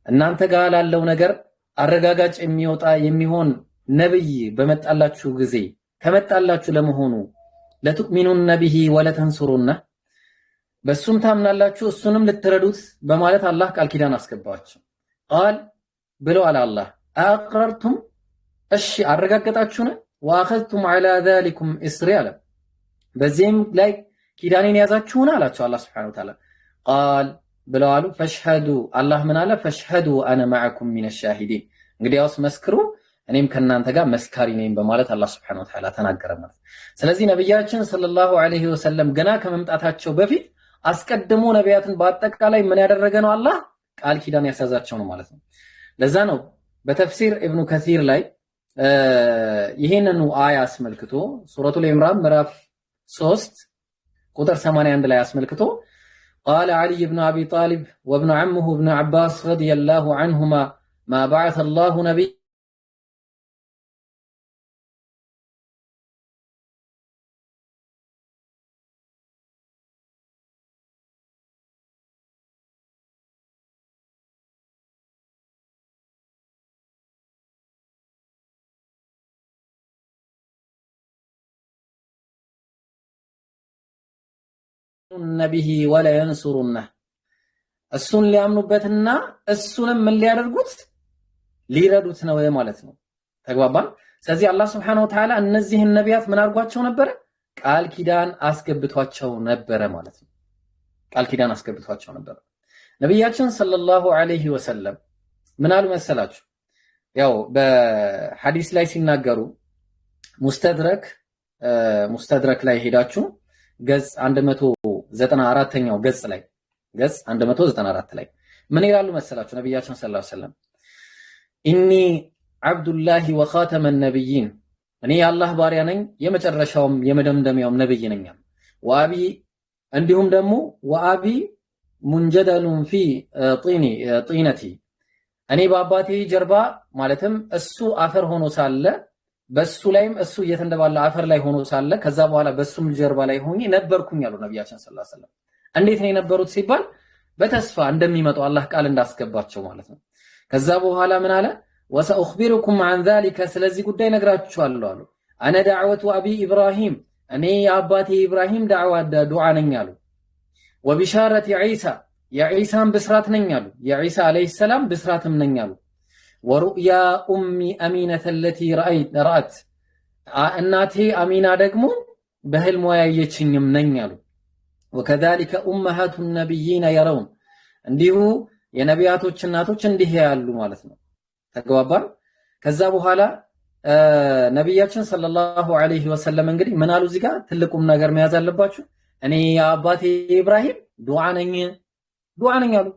እናንተ ጋር ላለው ነገር አረጋጋጭ የሚወጣ የሚሆን ነብይ በመጣላችሁ ጊዜ ከመጣላችሁ ለመሆኑ ለቱእሚኑነ ቢሂ ወለተንሱሩነ በሱም ታምናላችሁ እሱንም ልትረዱት በማለት አላህ ቃል ኪዳን አስገባቸው። ቃል ብለዋል አላህ አቅረርቱም እሺ አረጋገጣችሁን ወአኸዝቱም ዐላ ዛሊኩም እስሪ አለ በዚህም ላይ ኪዳኔን ያዛችሁን አላቸው አላህ ሱብሓነሁ ወተዓላ። ቃል ብለዋል ፈሽሀዱ አላህ ምን አለ ፈሽሀዱ አነ መዐኩም ሚነ ሻሂዲን እንግዲያውስ መስክሩ እኔም ከናንተ ጋር መስካሪ ነኝ በማለት አላህ ሱብሓነሁ ወተዓላ ተናገረ ማለት። ስለዚህ ነብያችን ሰለላሁ ዐለይሂ ወሰለም ገና ከመምጣታቸው በፊት አስቀድሞ ነቢያትን በአጠቃላይ ምን ያደረገ ነው አላህ ቃል ኪዳን ያሳዛቸው ነው ማለት ነው። ለዛ ነው በተፍሲር ኢብኑ ከሲር ላይ ይሄንኑ አያ አስመልክቶ ሱረቱል ኢምራን ምዕራፍ 3 ቁጥር 81 ላይ አስመልክቶ قال علي بن أبي طالب وابن عمه ابن عباس رضي الله عنهما ما بعث الله نبي ነቢሂ ወላ የንሱሩነ እሱን ሊያምኑበትና እሱንም ምን ሊያደርጉት ሊረዱት ነው ማለት ነው። ተግባባን። ስለዚህ አላህ Subhanahu Wa Ta'ala እነዚህን ነቢያት ምን አድርጓቸው ነበር? ቃል ኪዳን አስገብቷቸው ነበር ማለት ነው። ቃል ኪዳን አስገብቷቸው ነበር። ነብያችን ሰለላሁ ዐለይሂ ወሰለም ምን አሉ መሰላችሁ? ያው በሐዲስ ላይ ሲናገሩ ሙስተድረክ ላይ ሄዳችሁ ገጽ 194ኛው ገጽ 194 ላይ ምን ይላሉ መሰላችሁ ነብያችን ሰለላሁ ዐለይሂ ወሰለም ኢኒ አብዱላሂ ወኻተመ ነብይን እኔ የአላህ ባሪያ ነኝ የመጨረሻውም የመደምደሚያውም ነብይ ነኝ ወአቢ እንዲሁም ደግሞ ወአቢ ሙንጀደሉን ፊ ጢነቲ እኔ በአባቴ ጀርባ ማለትም እሱ አፈር ሆኖ ሳለ በሱ ላይም እሱ እየተንደባለ አፈር ላይ ሆኖ ሳለ ከዛ በኋላ በሱም ጀርባ ላይ ሆኜ ነበርኩኝ ያሉ ነብያችን ሰለላሁ ዐለይሂ ወሰለም። እንዴት ነው የነበሩት ሲባል በተስፋ እንደሚመጡ አላህ ቃል እንዳስገባቸው ማለት ነው። ከዛ በኋላ ምን አለ ወሰኡኽቢሩኩም عن ذلك ስለዚህ ጉዳይ ነግራችኋለሁ አሉ አነ ዳዕወቱ አቢ ኢብራሂም እኔ የአባቴ ኢብራሂም ዱዓ ነኝ አሉ ወቢሻረቲ ዒሳ የዒሳም ብስራት ነኝ አሉ የዒሳ አለይሂ ሰላም ብስራትም ነኝ አሉ ወሩያ ኡሚ አሚነተ التي رأت እናቴ አሚና ደግሞ በህልሟ ያየችኝም ነኝ አሉ وكذلك امهات النبيين يرون እንዲሁ የነቢያቶች እናቶች እንዲህ ያሉ ማለት ነው። ተግባባን። ከዛ በኋላ ነብያችን ሰለላሁ ዐለይሂ ወሰለም እንግዲህ ምን አሉ እዚህ ጋር ትልቁም ነገር መያዝ አለባችሁ እኔ የአባቴ ኢብራሂም ዱዓ ነኝ አሉ።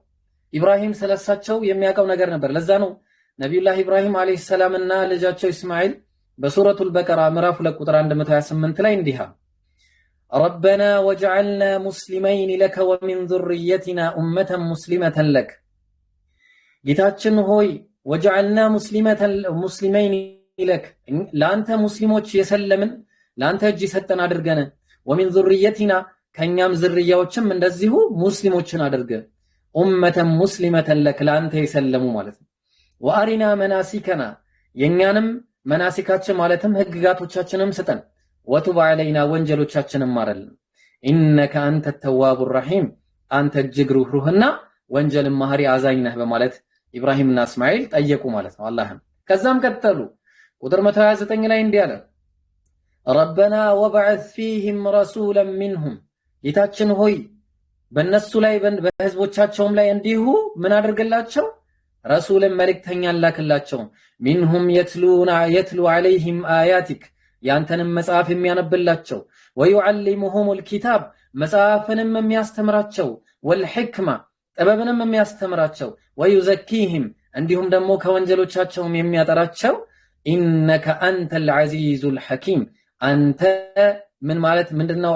ኢብራሂም ስለሳቸው የሚያውቀው ነገር ነበር። ለዛ ነው ነብዩላህ ኢብራሂም አለይሂ ሰላም እና ልጃቸው እስማኤል በሱረቱል በቀራ ምዕራፍ 2 ቁጥር 128 ላይ እንዲህ ረበና ወጀዐልና ሙስሊመይን ለከ ወሚን ዙርየቲና ኡመተን ሙስሊመተን ለክ ጌታችን ሆይ ወጀዐልና ሙስሊመይን ለክ ለአንተ ሙስሊሞች የሰለምን ለአንተ እጅ የሰጠን አድርገን ወሚን ዙርየቲና ከኛም ዝርያዎችም እንደዚሁ ሙስሊሞችን አድርገ ኡመተን ሙስሊመተን ለክ ለአንተ የሰለሙ ማለት ነው። ወአሪና መናሲከና የኛንም መናሲካችን ማለትም ህግጋቶቻችንም ስጠን ወቱብ ዐለይና ወንጀሎቻችንን ማረልን ኢነከ አንተ ተዋቡር ረሂም አንተ እጅግ ሩህሩህና ወንጀልን ማህሪ አዛኝ ነህ በማለት ኢብራሂምና እስማኤል ጠየቁ ማለት ነው አላህም። ከዛም ቀጠሉ ቁጥር 129 ላይ እንዲህ አለ ረበና ወበዐስ ፊህም ረሱላን ሚንሁም ጌታችን ሆይ በእነሱ ላይ በህዝቦቻቸውም ላይ እንዲሁ ምን አድርገላቸው ረሱልን መልእክተኛን ላክላቸው ሚንሁም የትሉ ዐለይሂም አያቲክ ያንተንም መጽሐፍ የሚያነብላቸው ወዩዐሊሙሁሙል ኪታብ መጽሐፍንም የሚያስተምራቸው ወልሕክማ ጥበብንም የሚያስተምራቸው ወዩዘኪህም እንዲሁም ደግሞ ከወንጀሎቻቸውም የሚያጠራቸው ኢነከ አንተል ዐዚዙል ሐኪም አንተ ምን ማለት ምንድነው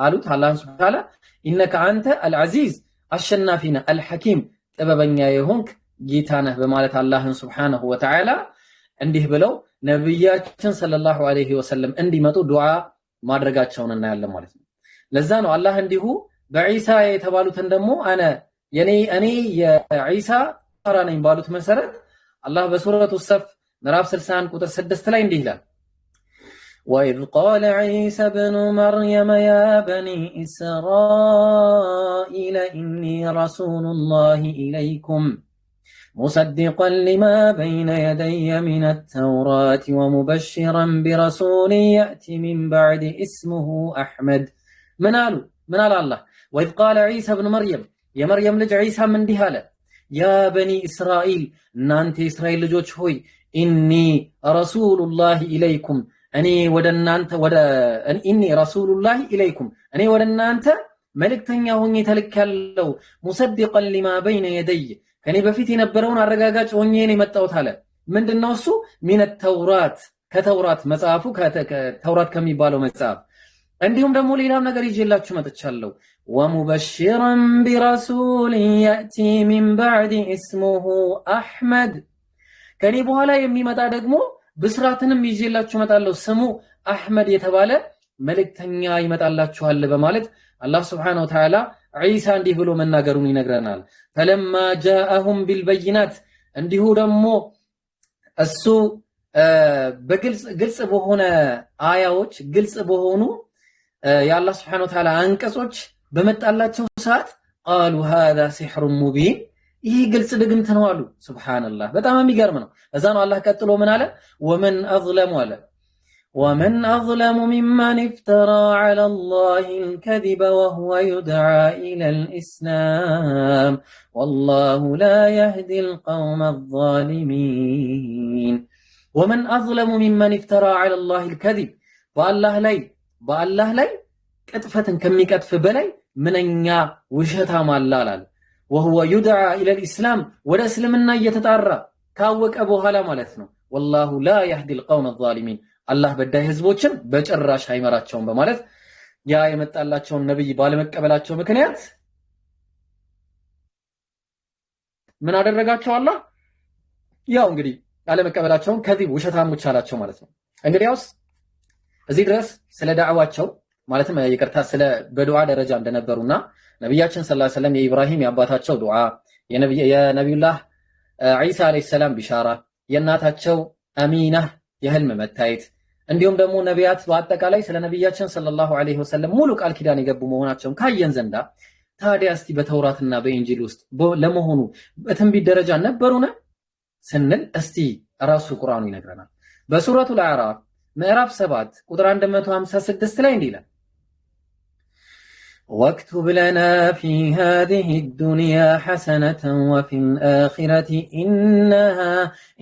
አሉት አላህ ሱብሓነሁ ወተዓላ ኢነከ አንተ አልዐዚዝ አሸናፊና አልሐኪም ጥበበኛ የሆንክ ጌታ ነህ በማለት አላህን ሱብሓነሁ ወተዓላ እንዲህ ብለው ነብያችን ሰለላሁ ዐለይሂ ወሰለም እንዲመጡ ዱዓ ማድረጋቸውን እናያለን ማለት ነው። ለዛ ነው አላህ እንዲሁ በዒሳ የተባሉትን ደግሞ አነ እኔ የዒሳ ራ ነኝ ባሉት መሰረት አላህ በሱረቱ ሰፍ ምዕራፍ 61 ቁጥር 6 ላይ እንዲህ ይላል وإذ قال عيسى ابن مريم يا بني إسرائيل إني رسول الله إليكم مصدقا لما بين يدي من التوراة ومبشرا برسول يأتي من بعد اسمه أحمد من قال الله وإذ قال عيسى ابن مريم يا مريم لج عيسى من دهالة يا بني إسرائيل نانت إسرائيل لجوش هوي إني رسول الله إليكم እኔ ረሱሉላህ ኢለይኩም እኔ ወደ እናንተ መልእክተኛ ሆኜ ተልኬያለሁ ሙሰዲቀን ሊማ በይነ የደይ ከኔ በፊት የነበረውን አረጋጋጭ ሆኜ ነው የመጣሁት አለ ምንድነው እሱ ሚነ ተውራት ከተውራት መጽሐፉ ከተውራት ከሚባለው መጽሐፍ እንዲሁም ደግሞ ሌላም ነገር ይዤላችሁ መጥቻለሁ ወሙበሽራን ቢረሱል ያቲ ሚን ባዕድ እስሙሁ አሕመድ ከኔ በኋላ የሚመጣ ደግሞ ብስራትንም ይዤላችሁ መጣለሁ ስሙ አህመድ የተባለ መልእክተኛ ይመጣላችኋል በማለት አላህ Subhanahu Wa Ta'ala ዒሳ እንዲህ ብሎ መናገሩን ይነግረናል ፈለማ ጃአሁም ቢልበይናት እንዲሁ ደግሞ እሱ በግልጽ በሆነ አያዎች ግልጽ በሆኑ የአላህ Subhanahu Wa Ta'ala አንቀጾች በመጣላቸው ሰዓት قالوا هذا سحر مبين ይህ ግልጽ ድግምት ነው አሉ ሱብሃንአላህ በጣም የሚገርም ነው እዛ ነው አላህ ቀጥሎ ምን አለ ومن أظلم ممن افترى على الله الكذب وهو يدعى إلى الإسلام والله لا يهدي القوم الظالمين ومن أظلم ممن افترى على الله الكذب بالله لاي كتفة كمي كتف بلاي مننيا وجهتها مالالال وهو يدعى إلى الإسلام ولا اسلمنا يتطرى كاوك أبو هلا مالتنا والله لا يهدي القوم الظالمين الله بدأ ህዝቦችን በጭራሽ አይመራቸውም በማለት ያ የመጣላቸውን ነብይ ባለመቀበላቸው ምክንያት ምን አደረጋቸው አላህ ያው እንግዲህ ባለመቀበላቸውን ከዚህ ውሸታሞች አላቸው ማለት ነው እንግዲያውስ እዚህ ድረስ ስለ ዳዕዋቸው ማለትም ይቅርታ ስለ በዱዓ ደረጃ እንደነበሩና ነብያችን ሰለላሁ ዐለይሂ ወሰለም የኢብራሂም ያባታቸው ዱዓ የነብዩላህ ዒሳ አለይሂ ሰላም ቢሻራ የናታቸው አሚና የህልም መታየት እንዲሁም ደግሞ ነቢያት በአጠቃላይ ስለ ነብያችን ሰለላሁ ዐለይሂ ወሰለም ሙሉ ቃል ኪዳን የገቡ መሆናቸውን ካየን ዘንዳ ታዲያ እስቲ በተውራትና በኢንጂል ውስጥ ለመሆኑ በትንቢት ደረጃ ነበሩና ስንል እስቲ ራሱ ቁርአኑ ይነግረናል በሱረቱል አዕራፍ ምዕራፍ 7 ቁጥር 156 ላይ እንዲህ ይላል واكتب لنا في هذه الدنيا حسنة وفي الآخرة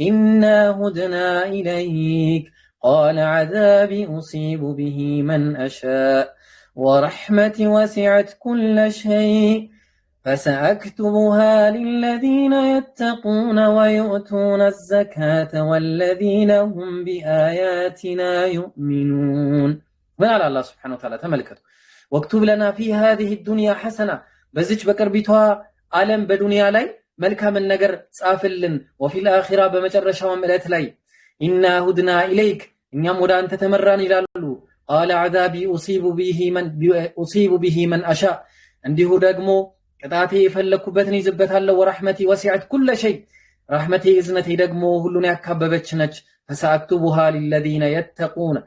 إنا هدنا إليك قال عذابي أصيب به من أشاء ورحمتي وسعت كل شيء فسأكتبها للذين يتقون ويؤتون الزكاة والذين هم بآياتنا يؤمنون من على الله سبحانه وتعالى تملكته واكتب لنا في هذه الدنيا حسنة بزيج بكربيتها عالم بدنيا لاي ملكا من نجر صافلن وفي الآخرة بمجرشة وملات لاي إنا هدنا إليك إن يمود أن تتمران إلالو قال عذابي أصيب به من أشاء عنده دقمو قطعتي فلكو بثني زبتها له ورحمتي وسعت كل شيء رحمتي إذنتي دقمو هلوني أكببتشنج فسأكتبها للذين يتقون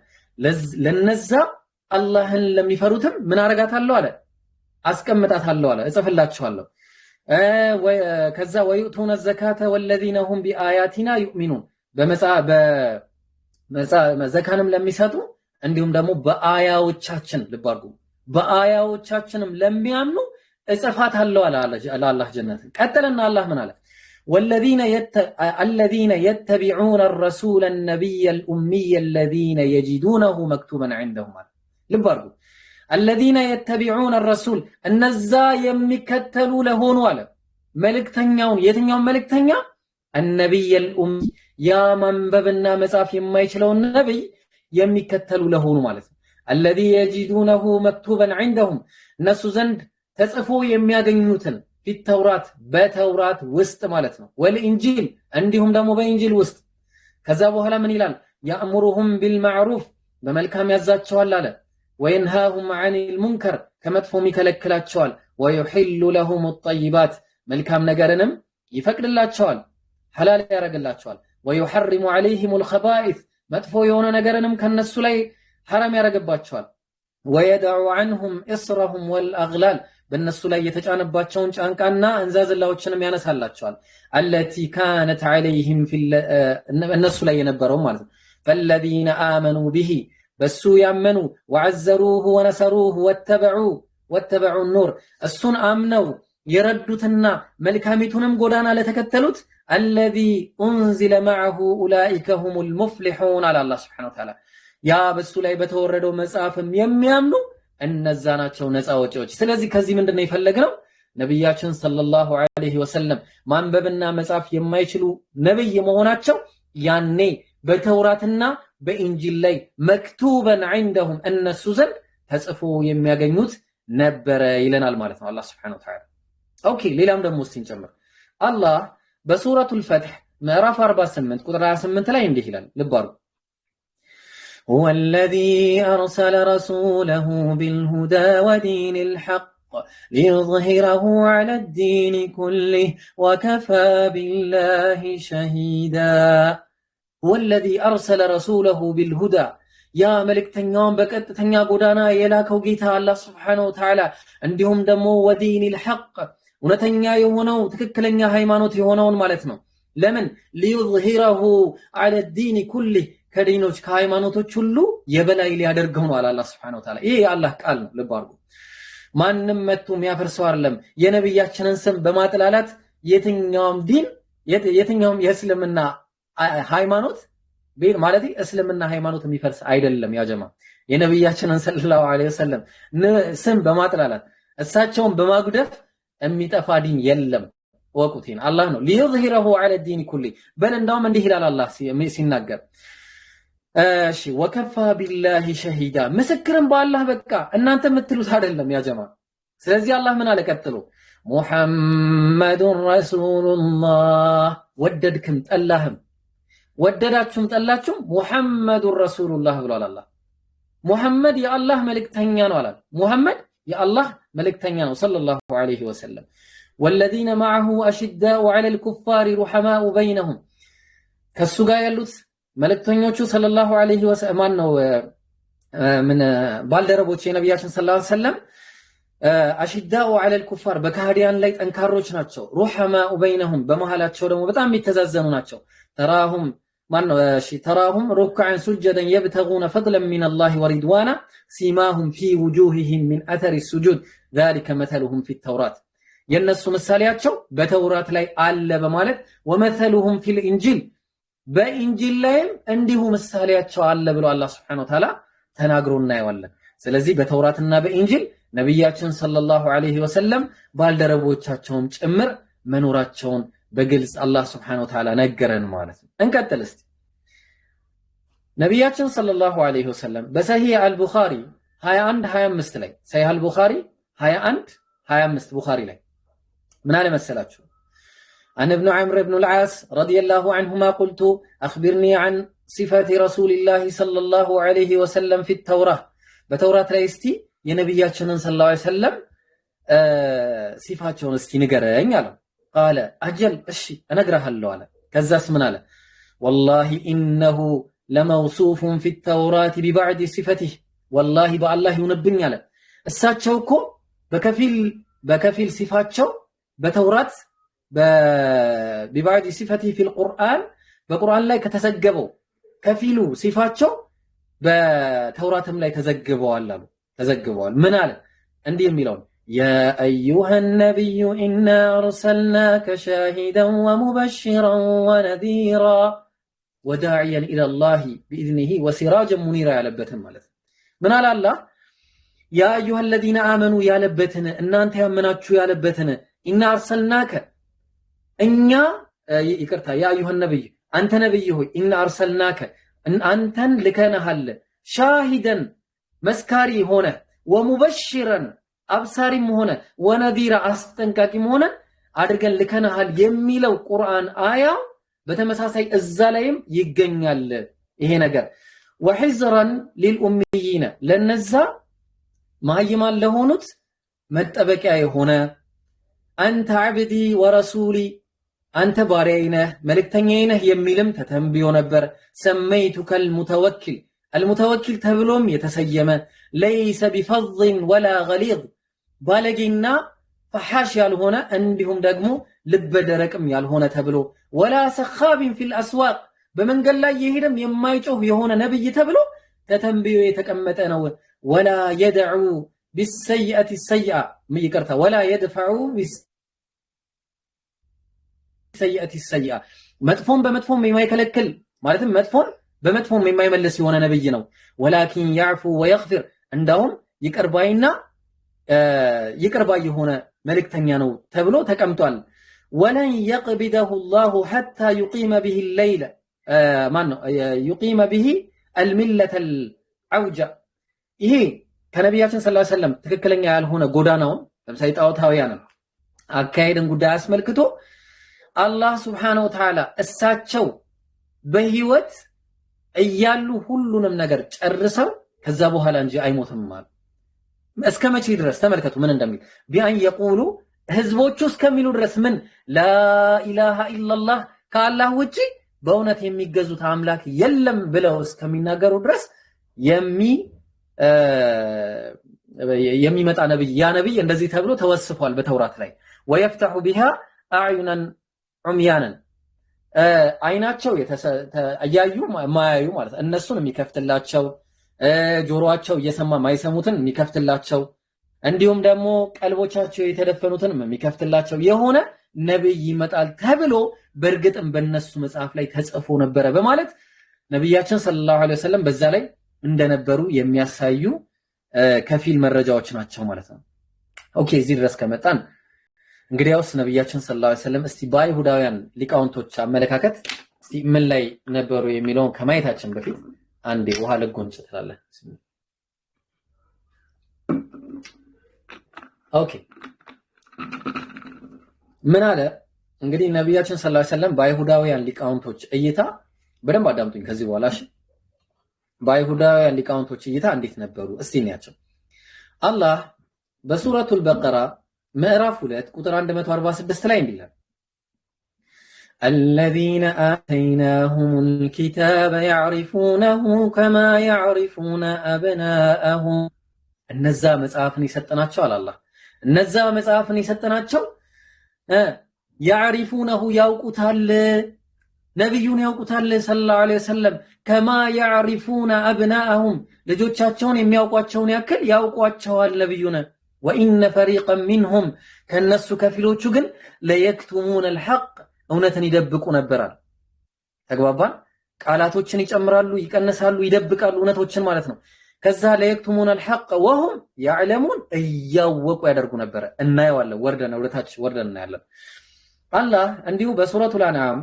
لنزا አላህን ለሚፈሩትም ምን አረጋታለሁ አለ አስቀምጣታለሁ አለ እጽፍላችኋለሁ ከዛ ወይኡቱነ ዘካተ ወለዚነ ሁም ቢአያቲና ዩእሚኑን ዘካንም ለሚሰጡ እንዲሁም ደግሞ በአያዎቻችን ልባርጉ በአያዎቻችንም ለሚያምኑ እጽፋታለሁ አለ አላህ ጀነት ቀጠለና አላህ ምን አለ الذين يتبعون الرسول النبي الأمي الذين يجدونه مكتوبا عندهم ልባርጉ الذين يتبعون الرسول እነዛ የሚከተሉ ለሆኑ አለ መልእክተኛውን የትኛው መልእክተኛ النبي الأمي ያ መንበብና መጻፍ የማይችለው ነብይ የሚከተሉ ለሆኑ ማለት ነው الذي يجدونه مكتوبا عندهم እነሱ ዘንድ ተጽፎ የሚያገኙትን ፊተውራት በተውራት ውስጥ ማለት ነው ወልኢንጂል እንዲሁም ደግሞ በኢንጂል ውስጥ ከዛ በኋላ ምን ይላል ያእምሩሁም ቢልማዕሩፍ በመልካም ያዛቸዋል አለ وينهاهم عن المنكر كمدفهم يكلكلاቸዋል ويحل لهم الطيبات መልካም ነገርንም ይፈቅድላቸዋል ሐላል ያረጋላቸዋል ويحرم عليهم الخبائث መጥፎ የሆነ ነገርንም ከነሱ ላይ حرام ያረጋባቸዋል ويدع عنهم إصرهم والأغلال በእነሱ ላይ የተጫነባቸውን ጫንቃና እንዛዝላዎችንም ያነሳላቸዋል التي كانت عليهم في እነሱ ላይ የነበረው ማለት ነው فالذين آمنوا به በሱ ያመኑ وعزروه ونصروه واتبعوا النور እሱን አምነው የረዱትና መልካሚቱንም ጎዳና ለተከተሉት الذي أنزل معه أولئك هم المفلحون على الله سبحانه وتعالى ያ በሱ ላይ በተወረደው መጽሐፍም የሚያምኑ እነዛ ናቸው ነፃ ወጪዎች ስለዚህ ከዚህ ምንድነው የፈለግነው ነብያችን ሰለላሁ ዐለይሂ ወሰለም ማንበብና መጻፍ የማይችሉ ነብይ መሆናቸው ያኔ በተውራትና በኢንጂል ላይ መክቱበን عندهم እነሱ ዘንድ ተጽፎ የሚያገኙት ነበረ ይለናል ማለት ነው አላህ Subhanahu Wa Ta'ala ኦኬ ሌላም ደግሞ ሲንጨምር አላህ በሱረቱል ፈትህ ምዕራፍ 48 ቁጥር 28 ላይ እንዲህ ይላል ልብ አድርጉ هو الذي أرسل رسوله بالهدى ودين الحق ليظهره على الدين كله وكفى بالله شهيدا هو الذي أرسل رسوله بالهدى يا ملك تنيوم بكت تنيا قدانا يلاكو جيتا الله سبحانه وتعالى عندهم دمو ودين الحق ونتنيا يهونو تككلنيا هيمانوت يهونون مالتنا لمن ليظهره على الدين كله ከዲኖች ከሃይማኖቶች ሁሉ የበላይ ሊያደርገው ነው አላህ Subhanahu Wa Ta'ala ይሄ የአላህ ቃል ነው ልብ አድርጉ ማንንም መጥቶ የሚያፈርሰው አይደለም የነብያችንን ስም በማጥላላት የትኛውም ዲን የትኛውም የእስልምና ሃይማኖት ማለት እስልምና ሃይማኖት የሚፈርስ አይደለም ያ ጀማ የነብያችንን ሰለላሁ ዐለይሂ ወሰለም ስም በማጥላላት እሳቸውን በማጉደፍ የሚጠፋ ዲን የለም ወቁቲን አላህ ነው ሊይظهره على الدين كله በል እንዳውም እንዲህ ይላል አላህ ሲናገር እሺ ወከፋ ቢላሂ ሸሂዳ ምስክርን በአላህ በቃ እናንተ የምትሉት አይደለም ያ ጀማ ስለዚህ አላህ ምን አለ ቀጥሎ ሙሐመዱር ረሱሉላህ ወደድክም ጠላህም ወደዳችሁም ጠላችሁም ሙሐመዱር ረሱሉላህ ብሏል አላህ ሙሐመድ የአላህ መልእክተኛ ነው አላህ ሙሐመድ የአላህ መልእክተኛ ነው ሰለላሁ ዐለይሂ ወሰለም والذين معه أشداء على الكفار رحماء بينهم كسوغا يلوت ملكتኞቹ ሰለላሁ ዐለይሂ ወሰለም ማን ነው ምን ባልደረቦች የነብያችን ሰለላሁ ዐለይሂ ወሰለም أشداء على الكفار በካህዲያን ላይ ጠንካሮች ናቸው رحماء بينهم በመሃላቸው ደግሞ በጣም የሚተዛዘኑ ናቸው تراهم ركعا سجدا يبتغون فضلا من الله ورضوانا سيماهم في وجوههم من أثر السجود ذلك مثلهم في التوراة የነሱ ምሳሌያቸው በተውራት ላይ አለ በማለት ወመثلهم في الانجيل በኢንጂል ላይም እንዲሁ ምሳሌያቸው አለ ብሎ አላህ Subhanahu Wa Ta'ala ተናግሮና ያዋለን ስለዚህ በተውራትና በኢንጂል ነብያችን ሰለላሁ ዐለይሂ ወሰለም ባልደረቦቻቸውም ጭምር መኖራቸውን በግልጽ አላህ Subhanahu Wa Ta'ala ነገረን ማለት ነው እንቀጥል እስቲ ነብያችን ሰለላሁ ዐለይሂ ወሰለም በሰሂህ አልቡኻሪ 21 25 ላይ ሰሂህ አልቡኻሪ 21 25 ቡኻሪ ላይ من على مسألته عن ابن عمرو بن العاص رضي الله عنهما قلت أخبرني عن صفات رسول الله صلى الله عليه وسلم في التوراة بتوراة رئيستي ينبياتنا صلى الله عليه وسلم صفاتهم استي نقرأين قال أجل أشي أنا أقرأها له على كذاس من على والله إنه لموصوف في التوراة ببعض صفته والله بالله ينبني على الساتشوكو بكفيل صفاتشو በተውራት በባዕድ ሲፈቲ في القرآن በቁርአን ላይ ከተዘገበው ከፊሉ ሲፋቸው በተውራትም ላይ ተዘግበዋል ምን አለ እንዲህ የሚለው يا أيها النبي إنا أرسلناك شاهدا ومبشرا ونذيرا وداعيا إلى الله بإذنه وسراجا منيرا ያለበትን ማለት ምን አለ አላህ يا أيها الذين آمنوا ያለበትን እናንተ ያመናችሁ ያለበትን إنا أرسلناك إنيا يكرتا يا أيها النبي أنت نبي هوي إنا أرسلناك أنت لكنا هل شاهدا مسكاري هنا ومبشرا أبصاري هنا ونذيرا أستنكاكي هنا أدركن لكنا هل يميلو قرآن آية بتمساسي الزلايم يجنيال إيه نجر وحزرا للأميين لنزا ما يمال لهونت متبكي هنا አንተ ዓብዲ ወረሱሊ አንተ ባሪያዬ ነህ መልእክተኛዬ ነህ የሚልም ተተንብዮ ነበር። ሰመይቱከል ሙተወኪል አልሙተወኪል ተብሎም የተሰየመ ለይሰ ቢፈዝን ወላ ገሊዝ ባለጌና ፈሓሽ ያልሆነ እንዲሁም ደግሞ ልበ ደረቅም ያልሆነ ተብሎ ወላ ሰኻቢን ፊል አስዋቅ በመንገድ ላይ የሄደም የማይጮህ የሆነ ነብይ ተብሎ ተተንብዮ የተቀመጠ ነው። ወላ የድዑ ቢሰይአቲ ሰይአ ይቅርታ ወላ የድፈዑ ቢሰይአቲ ሰይአ መጥፎን በመጥፎም የማይከለክል ማለትም መጥፎን በመጥፎም የማይመልስ የሆነ ነብይ ነው። ወላኪን ያዕፉ ወየግፊር እንዳውም ይቅርባይና ይቅርባይ የሆነ መልእክተኛ ነው ተብሎ ተቀምጧል። ወለን የቅቢደሁ ላሁ ሐታ ዩቂመ ቢሂ ለይለ ዩቂመ ቢሂ አልሚለተ አልዐውጃ ይሄ ከነቢያችን ሰለላሁ ዐለይሂ ወሰለም ትክክለኛ ያልሆነ ጎዳናውን ለምሳሌ ጣዖታውያንን አካሄድን ጉዳይ አስመልክቶ አላህ ሱብሓነሁ ወተዓላ እሳቸው በህይወት እያሉ ሁሉንም ነገር ጨርሰው ከዛ በኋላ እንጂ አይሞትም ማለት እስከ መቼ ድረስ ተመልከቱ ምን እንደሚል ቢአን የቁሉ ህዝቦቹ እስከሚሉ ድረስ ምን ላኢላሃ ኢላላህ ከአላህ ውጪ በእውነት የሚገዙት አምላክ የለም ብለው እስከሚናገሩ ድረስ የሚመጣ ነብይ ያ ነብይ እንደዚህ ተብሎ ተወስፏል በተውራት ላይ ወየፍተሑ ቢሃ አዕዩናን ዑምያናን አይናቸው እያዩ ማያዩ ማለት እነሱን የሚከፍትላቸው ጆሮአቸው እየሰማ ማይሰሙትን የሚከፍትላቸው እንዲሁም ደግሞ ቀልቦቻቸው የተደፈኑትን የሚከፍትላቸው የሆነ ነብይ ይመጣል ተብሎ በእርግጥም በእነሱ መጽሐፍ ላይ ተጽፎ ነበረ በማለት ነብያችን ሰለላሁ ዐለይሂ ወሰለም በዛ ላይ እንደነበሩ የሚያሳዩ ከፊል መረጃዎች ናቸው ማለት ነው። ኦኬ እዚህ ድረስ ከመጣን እንግዲያውስ ነብያችን ሰለላሁ ዐለይሂ ወሰለም እስቲ በአይሁዳውያን ሊቃውንቶች አመለካከት እስቲ ምን ላይ ነበሩ የሚለውን ከማየታችን በፊት አንዴ ውሃ ለጎንጭ ትላለህ። ኦኬ ምን አለ እንግዲህ ነብያችን ሰለላሁ ዐለይሂ ወሰለም በአይሁዳውያን ሊቃውንቶች እይታ በደንብ አዳምጡኝ ከዚህ በኋላ እሺ በአይሁዳውያን ሊቃውንቶች እይታ እንዴት ነበሩ እስቲ እንያቸው። አላህ በሱረቱል በቀራ ምዕራፍ 2 ቁጥር 146 ላይ እንዲህ ይላል الذين آتيناهم الكتاب يعرفونه كما يعرفون أبناءهم እነዛ መጽሐፍን ይሰጠናቸው አላህ እነዛ መጽሐፍን ይሰጠናቸው يعرفونه ያውቁታል ነብዩን ያውቁታል ሰለላሁ ዐለይሂ ወሰለም كما يعرفون أبناءهم ልጆቻቸውን የሚያውቋቸውን ያክል ያውቋቸዋል ነብዩን وإن فريقا منهم ከነሱ ከፊሎቹ ግን ለየክቱሙን الحق እውነትን ይደብቁ ነበራል። ተግባባን ቃላቶችን ይጨምራሉ ይቀነሳሉ ይደብቃሉ እውነቶችን ማለት ነው። ከዛ ለየክቱሙን الحق وهم يعلمون እያወቁ ያደርጉ ነበር። እናየዋለን ወርደን ወደታች ወርደን እናያለን። አላህ እንዲሁ በሱረቱል አንዓም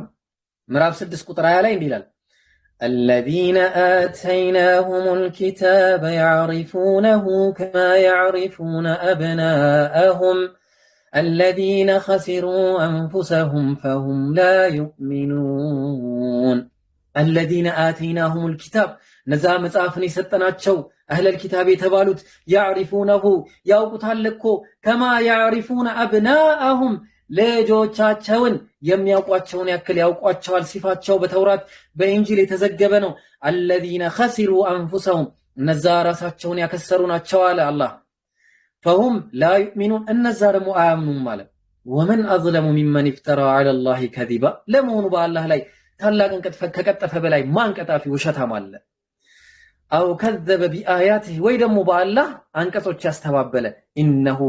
ምዕራፍ 6 ቁጥር 20 ላይ እንዲህ ይላል الذين آتيناهم الكتاب يعرفونه كما يعرفون أبناءهم الذين خسروا أنفسهم فهم لا يؤمنون الذين آتيناهم الكتاب نزا مصافني ستناچو أهل الكتاب يتبالوت يعرفونه يوقتالكو كما يعرفون أبناءهم ልጆቻቸውን የሚያውቋቸውን ያክል ያውቋቸዋል። ሲፋቸው በተውራት በኢንጂል የተዘገበ ነው። الذين خسروا انفسهم እነዛ ራሳቸውን ያከሰሩ ናቸው አለ አላህ። فهم لا يؤمنون እነዛ ደግሞ አያምኑም ማለት ومن اظلم ممن افترى على الله كذبا ለመሆኑ በአላህ ላይ ታላቅን ከቀጠፈ በላይ ማን ቀጣፊ ውሸታም አለ? او كذب بآياته ወይ ደግሞ በአላህ አንቀጾች ያስተባበለ انه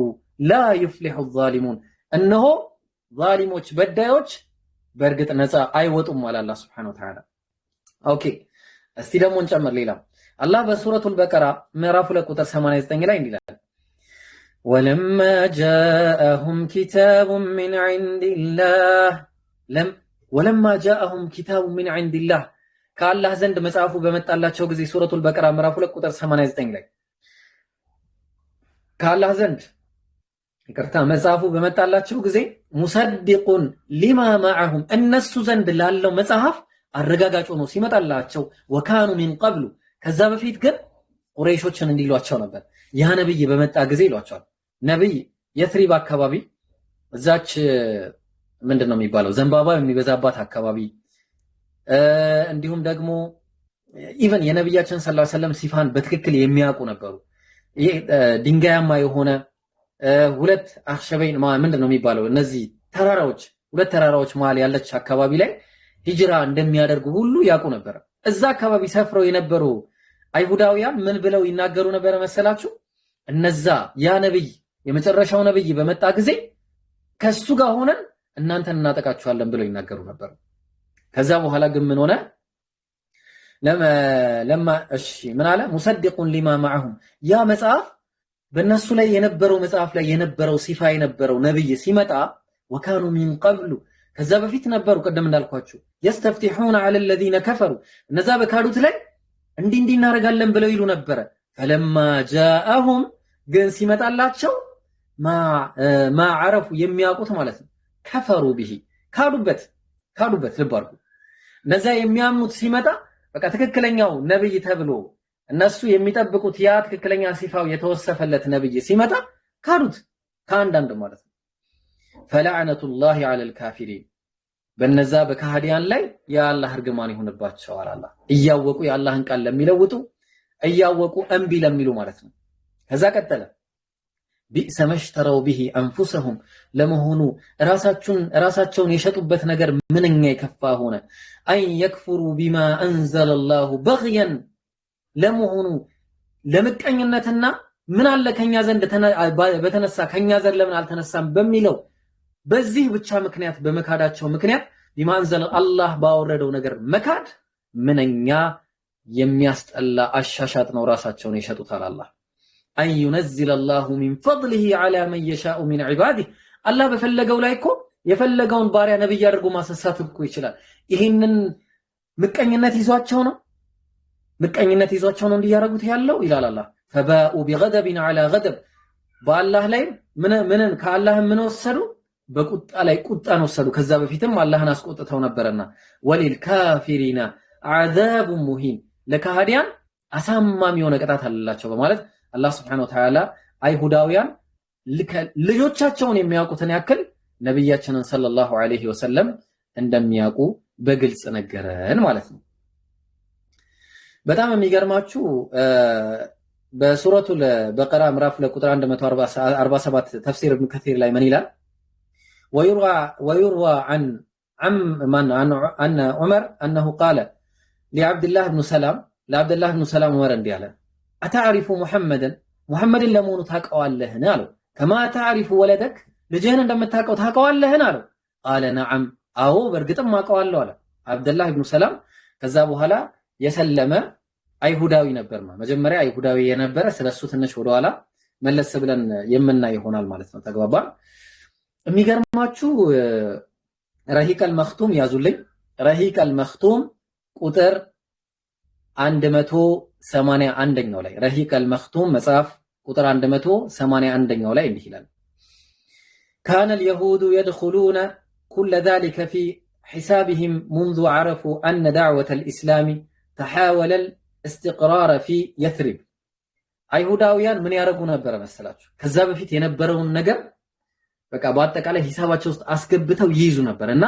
لا يفلح الظالمون እነሆ ዛሊሞች በዳዮች በእርግጥ ነፃ አይወጡም አለ አላህ Subhanahu Wa Ta'ala። ኦኬ እስቲ ደግሞ እንጨምር ሌላ አላህ በሱረቱል በቀራ ምዕራፍ 2 ቁጥር 89 ላይ እንዲህ ይላል ولما جاءهم كتاب من عند الله ولما جاءهم كتاب من عند الله ከአላህ ዘንድ መጽሐፉ በመጣላቸው ጊዜ ሱረቱል በቀራ ምዕራፍ 2 ቁጥር 89 ላይ ከአላህ ዘንድ ይቅርታ መጽሐፉ በመጣላቸው ጊዜ ሙሰድቁን ሊማ ማዐሁም እነሱ ዘንድ ላለው መጽሐፍ አረጋጋጭ ሆኖ ሲመጣላቸው ወካኑ ሚን ቀብሉ ከዛ በፊት ግን ቁረይሾችን እንዲሏቸው ነበር ያ ነብይ በመጣ ጊዜ ይሏቸዋል። ነብይ የትሪብ አካባቢ እዛች ምንድነው የሚባለው ዘንባባ የሚበዛባት አካባቢ እንዲሁም ደግሞ ኢቨን የነብያችን ሰለላሁ ዐለይሂ ወሰለም ሲፋን በትክክል የሚያውቁ ነበሩ። ይሄ ድንጋያማ የሆነ ሁለት አኽሸበይን ምንድነው የሚባለው እነዚህ ተራራዎች ሁለት ተራራዎች መሃል ያለች አካባቢ ላይ ሂጅራ እንደሚያደርጉ ሁሉ ያውቁ ነበር። እዛ አካባቢ ሰፍረው የነበሩ አይሁዳውያን ምን ብለው ይናገሩ ነበር መሰላችሁ? እነዛ ያ ነብይ የመጨረሻው ነብይ በመጣ ጊዜ ከሱ ጋር ሆነን እናንተን እናጠቃችኋለን ብለው ይናገሩ ነበር። ከዛ በኋላ ግን ምን ሆነ? ለማ እሺ ምን አለ? ሙሰድቁን ሊማ ማዕሁም ያ መጽሐፍ በእነሱ ላይ የነበረው መጽሐፍ ላይ የነበረው ሲፋ የነበረው ነብይ ሲመጣ ወካኑ ሚን ቀብሉ ከዛ በፊት ነበሩ ቀደም እንዳልኳችሁ يستفتحون على الذين كفروا እነዛ በካዱት ላይ እንዲህ እናደርጋለን ብለው ይሉ ነበር። فلما جاءهم ግን ሲመጣላቸው ማ عرፉ የሚያውቁት ማለት ነው ከፈሩ به ካዱበት ልብ አድርጉ። እነዛ የሚያምኑት ሲመጣ በቃ ትክክለኛው ነብይ ተብሎ እነሱ የሚጠብቁት ያ ትክክለኛ ሲፋው የተወሰፈለት ነብይ ሲመጣ ካዱት ከአንዳንድ ማለት ነው። فلعنة الله على الكافرين በነዛ በካህዲያን ላይ የአላህ እርግማን ይሁንባቸው አላህ እያወቁ የአላህን ቃል ለሚለውጡ እያወቁ እንቢ ለሚሉ ማለት ነው። ከዛ ቀጠለ ቢእሰ መሽተረው به انفسهم ለመሆኑ ራሳቸውን የሸጡበት ነገር ምንኛ የከፋ ሆነ። አይ يكفروا بما انزل الله بغيا ለመሆኑ ለምቀኝነትና ምን አለ ከኛ ዘንድ በተነሳ ከኛ ዘንድ ለምን አልተነሳም በሚለው በዚህ ብቻ ምክንያት በመካዳቸው ምክንያት ቢማንዘል አላህ ባወረደው ነገር መካድ ምንኛ የሚያስጠላ አሻሻጥ ነው። ራሳቸውን ይሸጡታል። አላህ አን ينزل الله من فضله على من يشاء من عباده አላህ በፈለገው ላይ እኮ የፈለገውን ባሪያ ነብይ አድርጎ ማሰሳት እኮ ይችላል። ይሄንን ምቀኝነት ይዟቸው ነው እንዲያረጉት ያለው ይላል አላህ። فباءوا بغضب على غضب በአላህ ላይ ምንን ከአላህ ምን ወሰዱ በቁጣ ላይ ቁጣን ወሰዱ። ከዛ በፊትም አላህን አስቆጥተው ነበርና ወሊል ካፊሪና عذاب ሙሂን ለካህዲያን አሳማሚ የሆነ ቅጣት አለላቸው በማለት አላህ Subhanahu Wa Ta'ala አይሁዳውያን ልጆቻቸውን የሚያውቁትን ያክል ነብያችንን ሰለላሁ ዐለይሂ ወሰለም እንደሚያውቁ በግልጽ ነገረን ማለት ነው። በጣም የሚገርማችሁ በሱረቱል በቀራ ምዕራፍ ለቁጥር 147 ተፍሲር ኢብኑ ከሲር ላይ ምን ይላል? ويروى عن عمر أنه قال لعبد الله بن سلام ورن دياله أتعرف محمد لمون تاقوا الله نالو كما تعرف ولدك لجهن لما تاقوا الله نالو قال نعم أو برقتم ما قوا الله عبد الله بن سلام كذابوا هلا يسلم አይሁዳዊ ነበርማ መጀመሪያ አይሁዳዊ የነበረ ስለሱ ትንሽ ወደኋላ መለስ ብለን የምናይ ይሆናል ማለት ነው። ተግባባ። የሚገርማችሁ ረሂቀል መክቱም ያዙልኝ። ረሂቀል መክቱም ቁጥር 181ኛው ላይ ረሂቀል መክቱም መጽሐፍ ቁጥር 181ኛው ላይ እንዲህ ይላል كان اليهود يدخلون كل ذلك في حسابهم منذ عرفوا أن دعوة الإسلام تحاول استقرار في يثرب አይሁዳውያን ምን ያረጉ ነበር መሰላችሁ? ከዛ በፊት የነበረውን ነገር በቃ በአጠቃላይ ሂሳባቸው ውስጥ አስገብተው ይይዙ ነበርና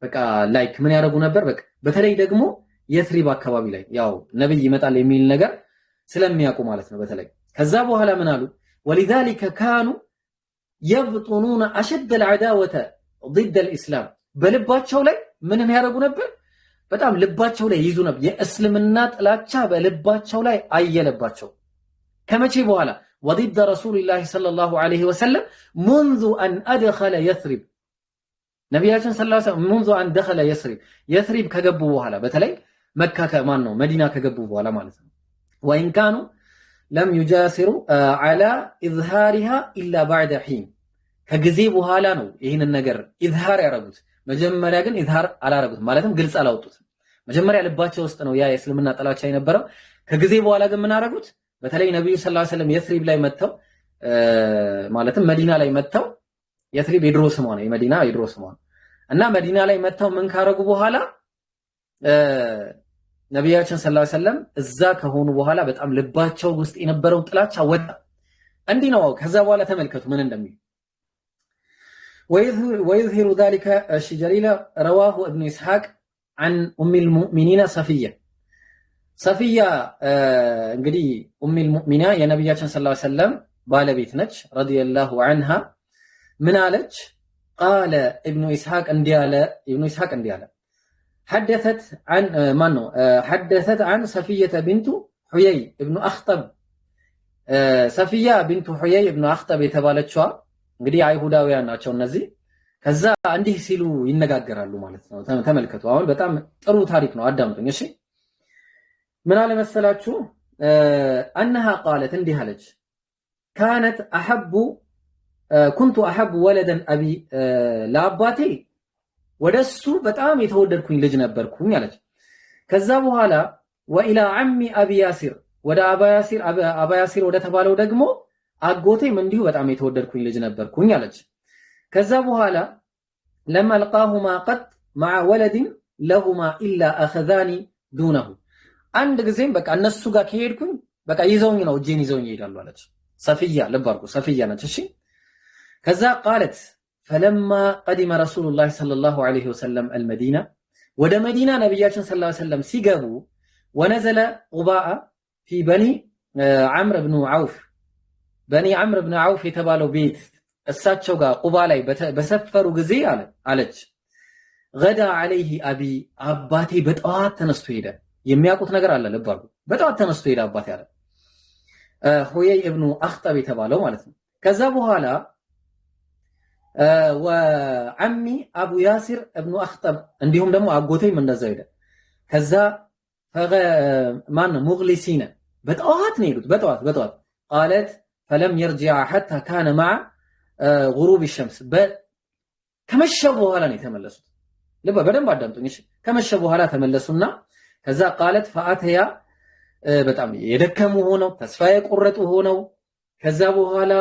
በቃ ላይክ ምን ያረጉ ነበር? በቃ በተለይ ደግሞ የትሪብ አካባቢ ላይ ያው ነብይ ይመጣል የሚል ነገር ስለሚያውቁ ማለት ነው። በተለይ ከዛ በኋላ ምን አሉ? ولذلك كانوا يبطنون اشد العداوه ضد الاسلام በልባቸው ላይ ምን ያረጉ ነበር? በጣም ልባቸው ላይ ይዙ ነበር። የእስልምና ጥላቻ በልባቸው ላይ አየለባቸው። ከመቼ በኋላ وضد رسول الله صلى الله عليه وسلم منذ أن أدخل يثرب ነብያችን ሰለላሁ ዐለይሂ ወሰለም منذ أن دخل يثرب ከገቡ በኋላ በተለይ መካ ከማን ነው መዲና ከገቡ በኋላ ማለት ነው። وإن كانوا لم يجاسروا على إظهارها إلا بعد حين ከጊዜ በኋላ ነው ይሄንን ነገር ኢዝሃር ያረጉት። መጀመሪያ ግን ኢዝሃር አላረጉት ማለትም ግልጽ አላወጡት። መጀመሪያ ልባቸው ውስጥ ነው ያ የእስልምና ጥላቻ የነበረው። ከጊዜ በኋላ ግን ምን አረጉት? በተለይ ነብዩ ሰለላሁ ዐለይሂ ወሰለም የትሪብ ላይ መተው ማለትም መዲና ላይ መተው የትሪብ የድሮ ስሟ ነው የመዲና የድሮ ስሟ እና መዲና ላይ መተው ምን ካረጉ በኋላ ነብያችን ሰለላሁ ዐለይሂ ወሰለም እዛ ከሆኑ በኋላ በጣም ልባቸው ውስጥ የነበረው ጥላቻ ወጣ። እንዲህ ነው። ከዛ በኋላ ተመልከቱ ምን እንደሚል ويظهر ذلك الشجريل رواه ابن إسحاق عن أم المؤمنين صفية صفية እንግዲህ أم المؤمنين يا نبياتنا صلى الله عليه وسلم ባለቤት ነች رضي الله عنها ምን አለች قال ابن إسحاق እንዲህ አለ حدثت عن صفية بنت حيي ابن أخطب صفية بنت حيي ابن أخطب የተባለችዋ እንግዲህ አይሁዳውያን ናቸው እነዚህ ከዛ እንዲህ ሲሉ ይነጋገራሉ ማለት ነው ተመልከቱ አሁን በጣም ጥሩ ታሪክ ነው አዳምጡኝ እሺ ምን አለ መሰላችሁ انها قالت እንዲህ አለች كنت احب ولدا ابي ለአባቴ ወደሱ በጣም የተወደድኩኝ ልጅ ነበርኩኝ አለች ከዛ በኋላ والى عمي ابي ياسر ወደ አባ ያሲር ወደ ተባለው ደግሞ አጎቴም እንዲሁ በጣም የተወደድኩኝ ልጅ ነበርኩኝ አለች ከዛ በኋላ لما القاهما قد مع ولد لهما الا اخذاني دونه አንድ ጊዜም በቃ እነሱ ጋር ከሄድኩኝ በቃ ይዘውኝ ነው እጄን ይዘውኝ ይሄዳሉ አለች ሰፊያ ለባርኩ ሰፊያ ነች እሺ ከዛ قالت فلما قدم رسول الله صلى الله عليه وسلم المدينه ወደ መዲና ነብያችን ሰለላሁ ዐለይሂ ወሰለም ሲገቡ ونزل قباء في بني عمرو بن عوف بني عمرو بن عوف የተባለው ቤት እሳቸው ጋር ቁባ ላይ በሰፈሩ ጊዜ አለች غدا عليه ابي አባቴ በጠዋት ተነስቶ ሄደ የሚያውቁት ነገር አለ ለባሉ በጠዋት ተነስቶ ሄደ አባቴ አለ ሁየይ ኢብኑ አኽጠብ የተባለው ማለት ነው ከዛ በኋላ وعمي ابو ياسر ابن اخطب እንዲሁም ደግሞ አጎቴም እንደዛው ሄደ ከዛ ማን ሙግሊሲና በጠዋት ነው ሄዱት በጠዋት قالت فلم يرجع حتى كان مع غروب الشمس ከመሸ በኋላ ነው የተመለሱት በደንብ አዳምጡኝ እሺ ከመሸ በኋላ ተመለሱና ከዛ قالت فاتيا በጣም የደከሙ ሆነው ተስፋ የቆረጡ ሆነው ከዛ በኋላ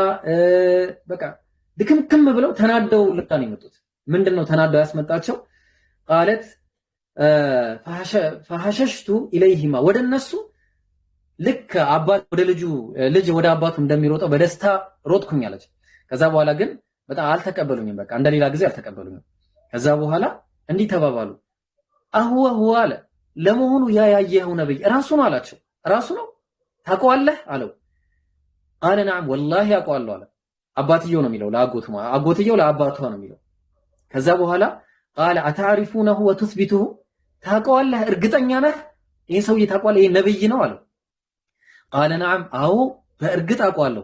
በቃ ድክምክም ብለው ተናደው ልታን ይመጡት ምንድነው ተናደው ያስመጣቸው قالت فحششت اليهما ወደነሱ ልክ አባት ወደ ልጅ ወደ አባቱ እንደሚሮጠው በደስታ ሮጥኩኝ አለች ከዛ በኋላ ግን በጣም አልተቀበሉኝም በቃ እንደሌላ ጊዜ አልተቀበሉኝም ከዛ በኋላ እንዲህ ተባባሉ هو አለ ለመሆኑ ያያየው ነብይ ራሱ ነው አላቸው ራሱ ነው ታውቀዋለህ አለው قال نعم والله ያውቀዋለሁ አለ አባትየው ነው የሚለው አጎትየው ለአባቱ ነው የሚለው ከዛ በኋላ قال اتعرفونه وتثبته ታውቀዋለህ እርግጠኛ ነህ ይሄ ሰውዬ ታውቀዋለህ ይሄ ነብይ ነው አለው قال نعم አዎ በእርግጥ አውቀዋለሁ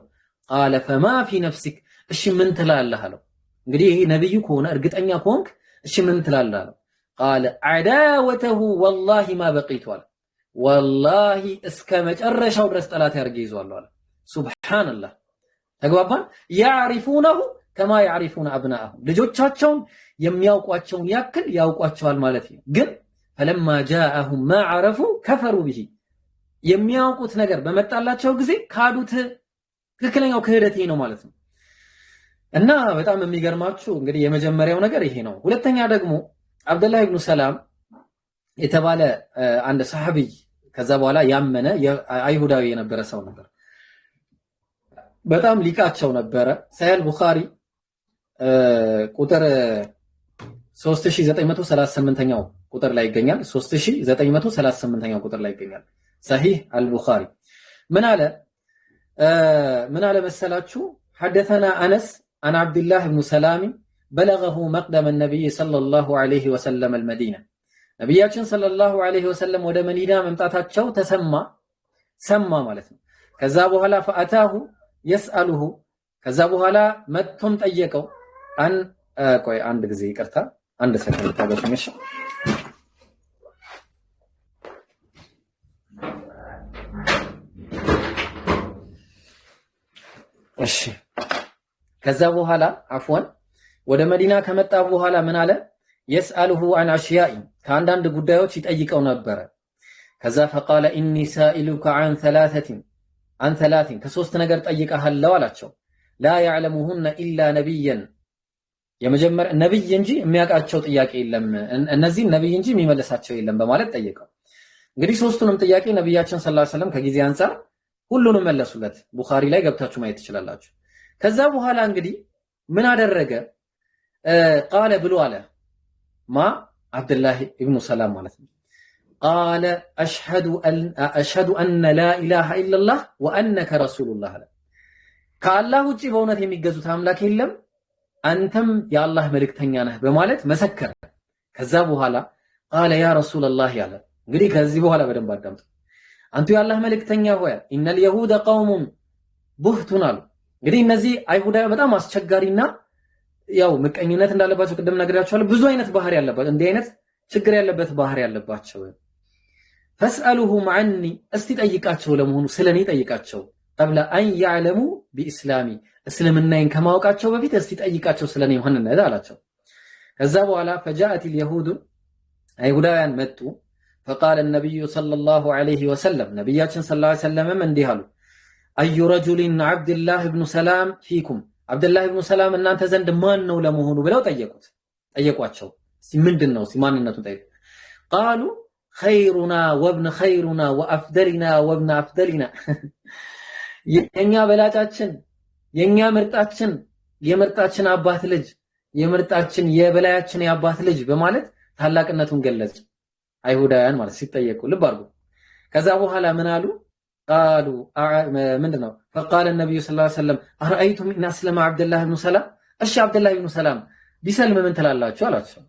قال فما في نفسك እሺ ምን ትላለህ አለው እንግዲህ ይሄ ነብዩ ከሆነ እርግጠኛ ከሆንክ እሺ ምን ትላለህ አለው قال عداوته والله ما بقيت والله እስከ መጨረሻው ድረስ ጠላት ያርገ ይዟል አለ ሱብሃንአላህ ተግባባን يعرفونه كما يعرفون ابناءهم ልጆቻቸውን የሚያውቋቸውን ያክል ያውቋቸዋል ማለት ነው ግን فلما جاءهم ما عرفوا كفروا به የሚያውቁት ነገር በመጣላቸው ጊዜ ካዱት ትክክለኛው ክህደት ነው ማለት ነው እና በጣም የሚገርማችሁ እንግዲህ የመጀመሪያው ነገር ይሄ ነው ሁለተኛ ደግሞ አብዱላህ ኢብኑ ሰላም የተባለ አንድ ሰሃቢ ከዛ በኋላ ያመነ አይሁዳዊ የነበረ ሰው ነበር በጣም ሊቃቸው ነበረ ሰሂህ ቡኻሪ ቁጥር 3938ኛው ቁጥር ላይ ይገኛል 3938ኛው ቁጥር ላይ ይገኛል ሰሂህ አልቡኻሪ ምን አለ መሰላችሁ حدثنا انس عن عبد الله بن سلام بلغه مقدم النبي صلى الله عليه وسلم المدينه ነብያችን ሰለላሁ ዐለይሂ ወሰለም ወደ መዲና መምጣታቸው ሰማ ማለት ነው ከዛ በኋላ فاتاه يساله ከዛ በኋላ መጥቶም ጠየቀው ቆይ አንድ ጊዜ ይቅርታ አንድ ሰከንድ ታገሱኝ እሺ ከዛ በኋላ አፍዋን ወደ መዲና ከመጣ በኋላ ምን አለ يسأله عن أشياء ከአንዳንድ ጉዳዮች ይጠይቀው ነበር ከዛ فقال إني سائلك عن ثلاث ከሶስት ነገር ጠይቀሃለሁ አላቸው لا يعلمهن إلا نبيا የመጀመር ነብይ እንጂ የሚያውቃቸው ጥያቄ የለም እነዚህ ነብይ እንጂ የሚመለሳቸው የለም በማለት ጠየቀው እንግዲህ ሶስቱንም ጥያቄ ነብያችን ሰለላሁ ዐለይሂ ወሰለም ከጊዜ አንፃር ሁሉንም መለሱለት ቡኻሪ ላይ ገብታችሁ ማየት ትችላላችሁ ከዛ በኋላ እንግዲህ ምን አደረገ ቃለ ብሎ አለ ማ አብደላህ ኢብኑ ሰላም ማለት ነው። ቃለ አሽሀዱ አነ ላ ኢላሃ ኢለላህ ወአነከ ረሱሉላህ አለ። ከአላህ ውጪ በእውነት የሚገዙት አምላክ የለም አንተም የአላህ መልእክተኛ ነህ በማለት መሰከረ። ከዛ በኋላ ቃለ ያ ረሱለላህ ያለ። እንግዲህ ከዚህ በኋላ በደንብ አዳምጡ። አንቱ የአላህ መልእክተኛ ሆይ ኢነል የሁደ ቀውሙን ቡህቱን አሉ። እንግዲህ እነዚህ አይሁዳዊ በጣም አስቸጋሪና ያው ምቀኝነት እንዳለባቸው ቅድም ነግሬያቸዋለሁ። ብዙ አይነት ባህሪ ያለባቸው እንዲህ አይነት ችግር ያለበት ባህሪ ያለባቸው። ፈስአሉሁም ዐኒ እስቲ ጠይቃቸው፣ ለመሆኑ ስለኔ ጠይቃቸው። ቀብለ አን ያዕለሙ ቢኢስላሚ እስልምናዬን ከማወቃቸው በፊት እስቲ ጠይቃቸው ስለኔ ማንነት አላቸው። ከዛ በኋላ ፈጃአቲል የሁዱ አይሁዳውያን መጡ። ፈቃለ ነቢዩ ሰለላሁ ዐለይሂ ወሰለም ነቢያችን ሰለላሁ ዐለይሂ ወሰለም እንዲህ አሉ። አዩ ረጁሊን ዐብድላህ ብኑ ሰላም ፊኩም አብደላህ ብኑ ሰላም እናንተ ዘንድ ማን ነው ለመሆኑ ብለው ጠየቋቸው። ምንድን ነው ማንነቱን ጠየቁ። ቃሉ ኸይሩና ወብነ ኸይሩና ወአፍደሊና ወብነ አፍደሊና የኛ በላጫችን የኛ ምርጣችን የምርጣችን አባት ልጅ የምርጣችን የበላያችን የአባት ልጅ በማለት ታላቅነቱን ገለጹ። አይሁዳውያን ማለት ሲጠየቁ ልብ አድርጉ። ከዛ በኋላ ምን አሉ? ቃሉ ምንድነው? ፈቃለ ነብዩ ሰለላሁ ዐለይሂ ወሰለም አረአይቱም ኢን አስለመ አብደላህ ብኑ ሰላም እሺ አብደላህ ብኑ ሰላም ቢሰልም ምን ትላላችሁ አላቸው።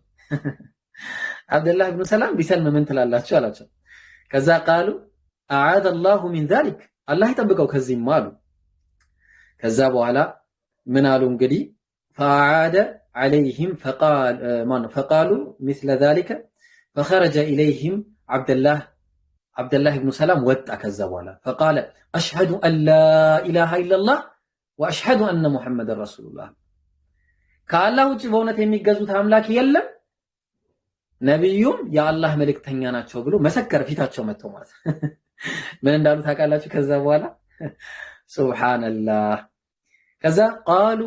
አብደላህ ብኑ ሰላም ቢሰልም ምን ትላላችሁ አላቸው። ከዛ ቃሉ አዓደ አላሁ ሚን ዛሊክ አላህ ይጠብቀው ከዚህም አሉ። ከዛ በኋላ ምን አሉ እንግዲህ ፈአዓደ ዐለይሂም ፈቃሉ ሚስለ ዛሊከ ፈኸረጀ ኢለይሂም አብደላህ ብኑ ሰላም ወጣ። ከዛ በኋላ ፈቃለ አሽሀዱ አን ላ ኢላሃ ኢለላህ ወአሽሀዱ አነ ሙሐመደን ረሱሉላህ ከአላህ ውጭ በእውነት የሚገዙት አምላክ የለም ነቢዩም የአላህ መልእክተኛ ናቸው ብሎ መሰከረ። ፊታቸው መጥተው ማለት ምን እንዳሉ ታውቃላችሁ? ከዛ በኋላ ሱብሃንአላህ። ከዛ ቃሉ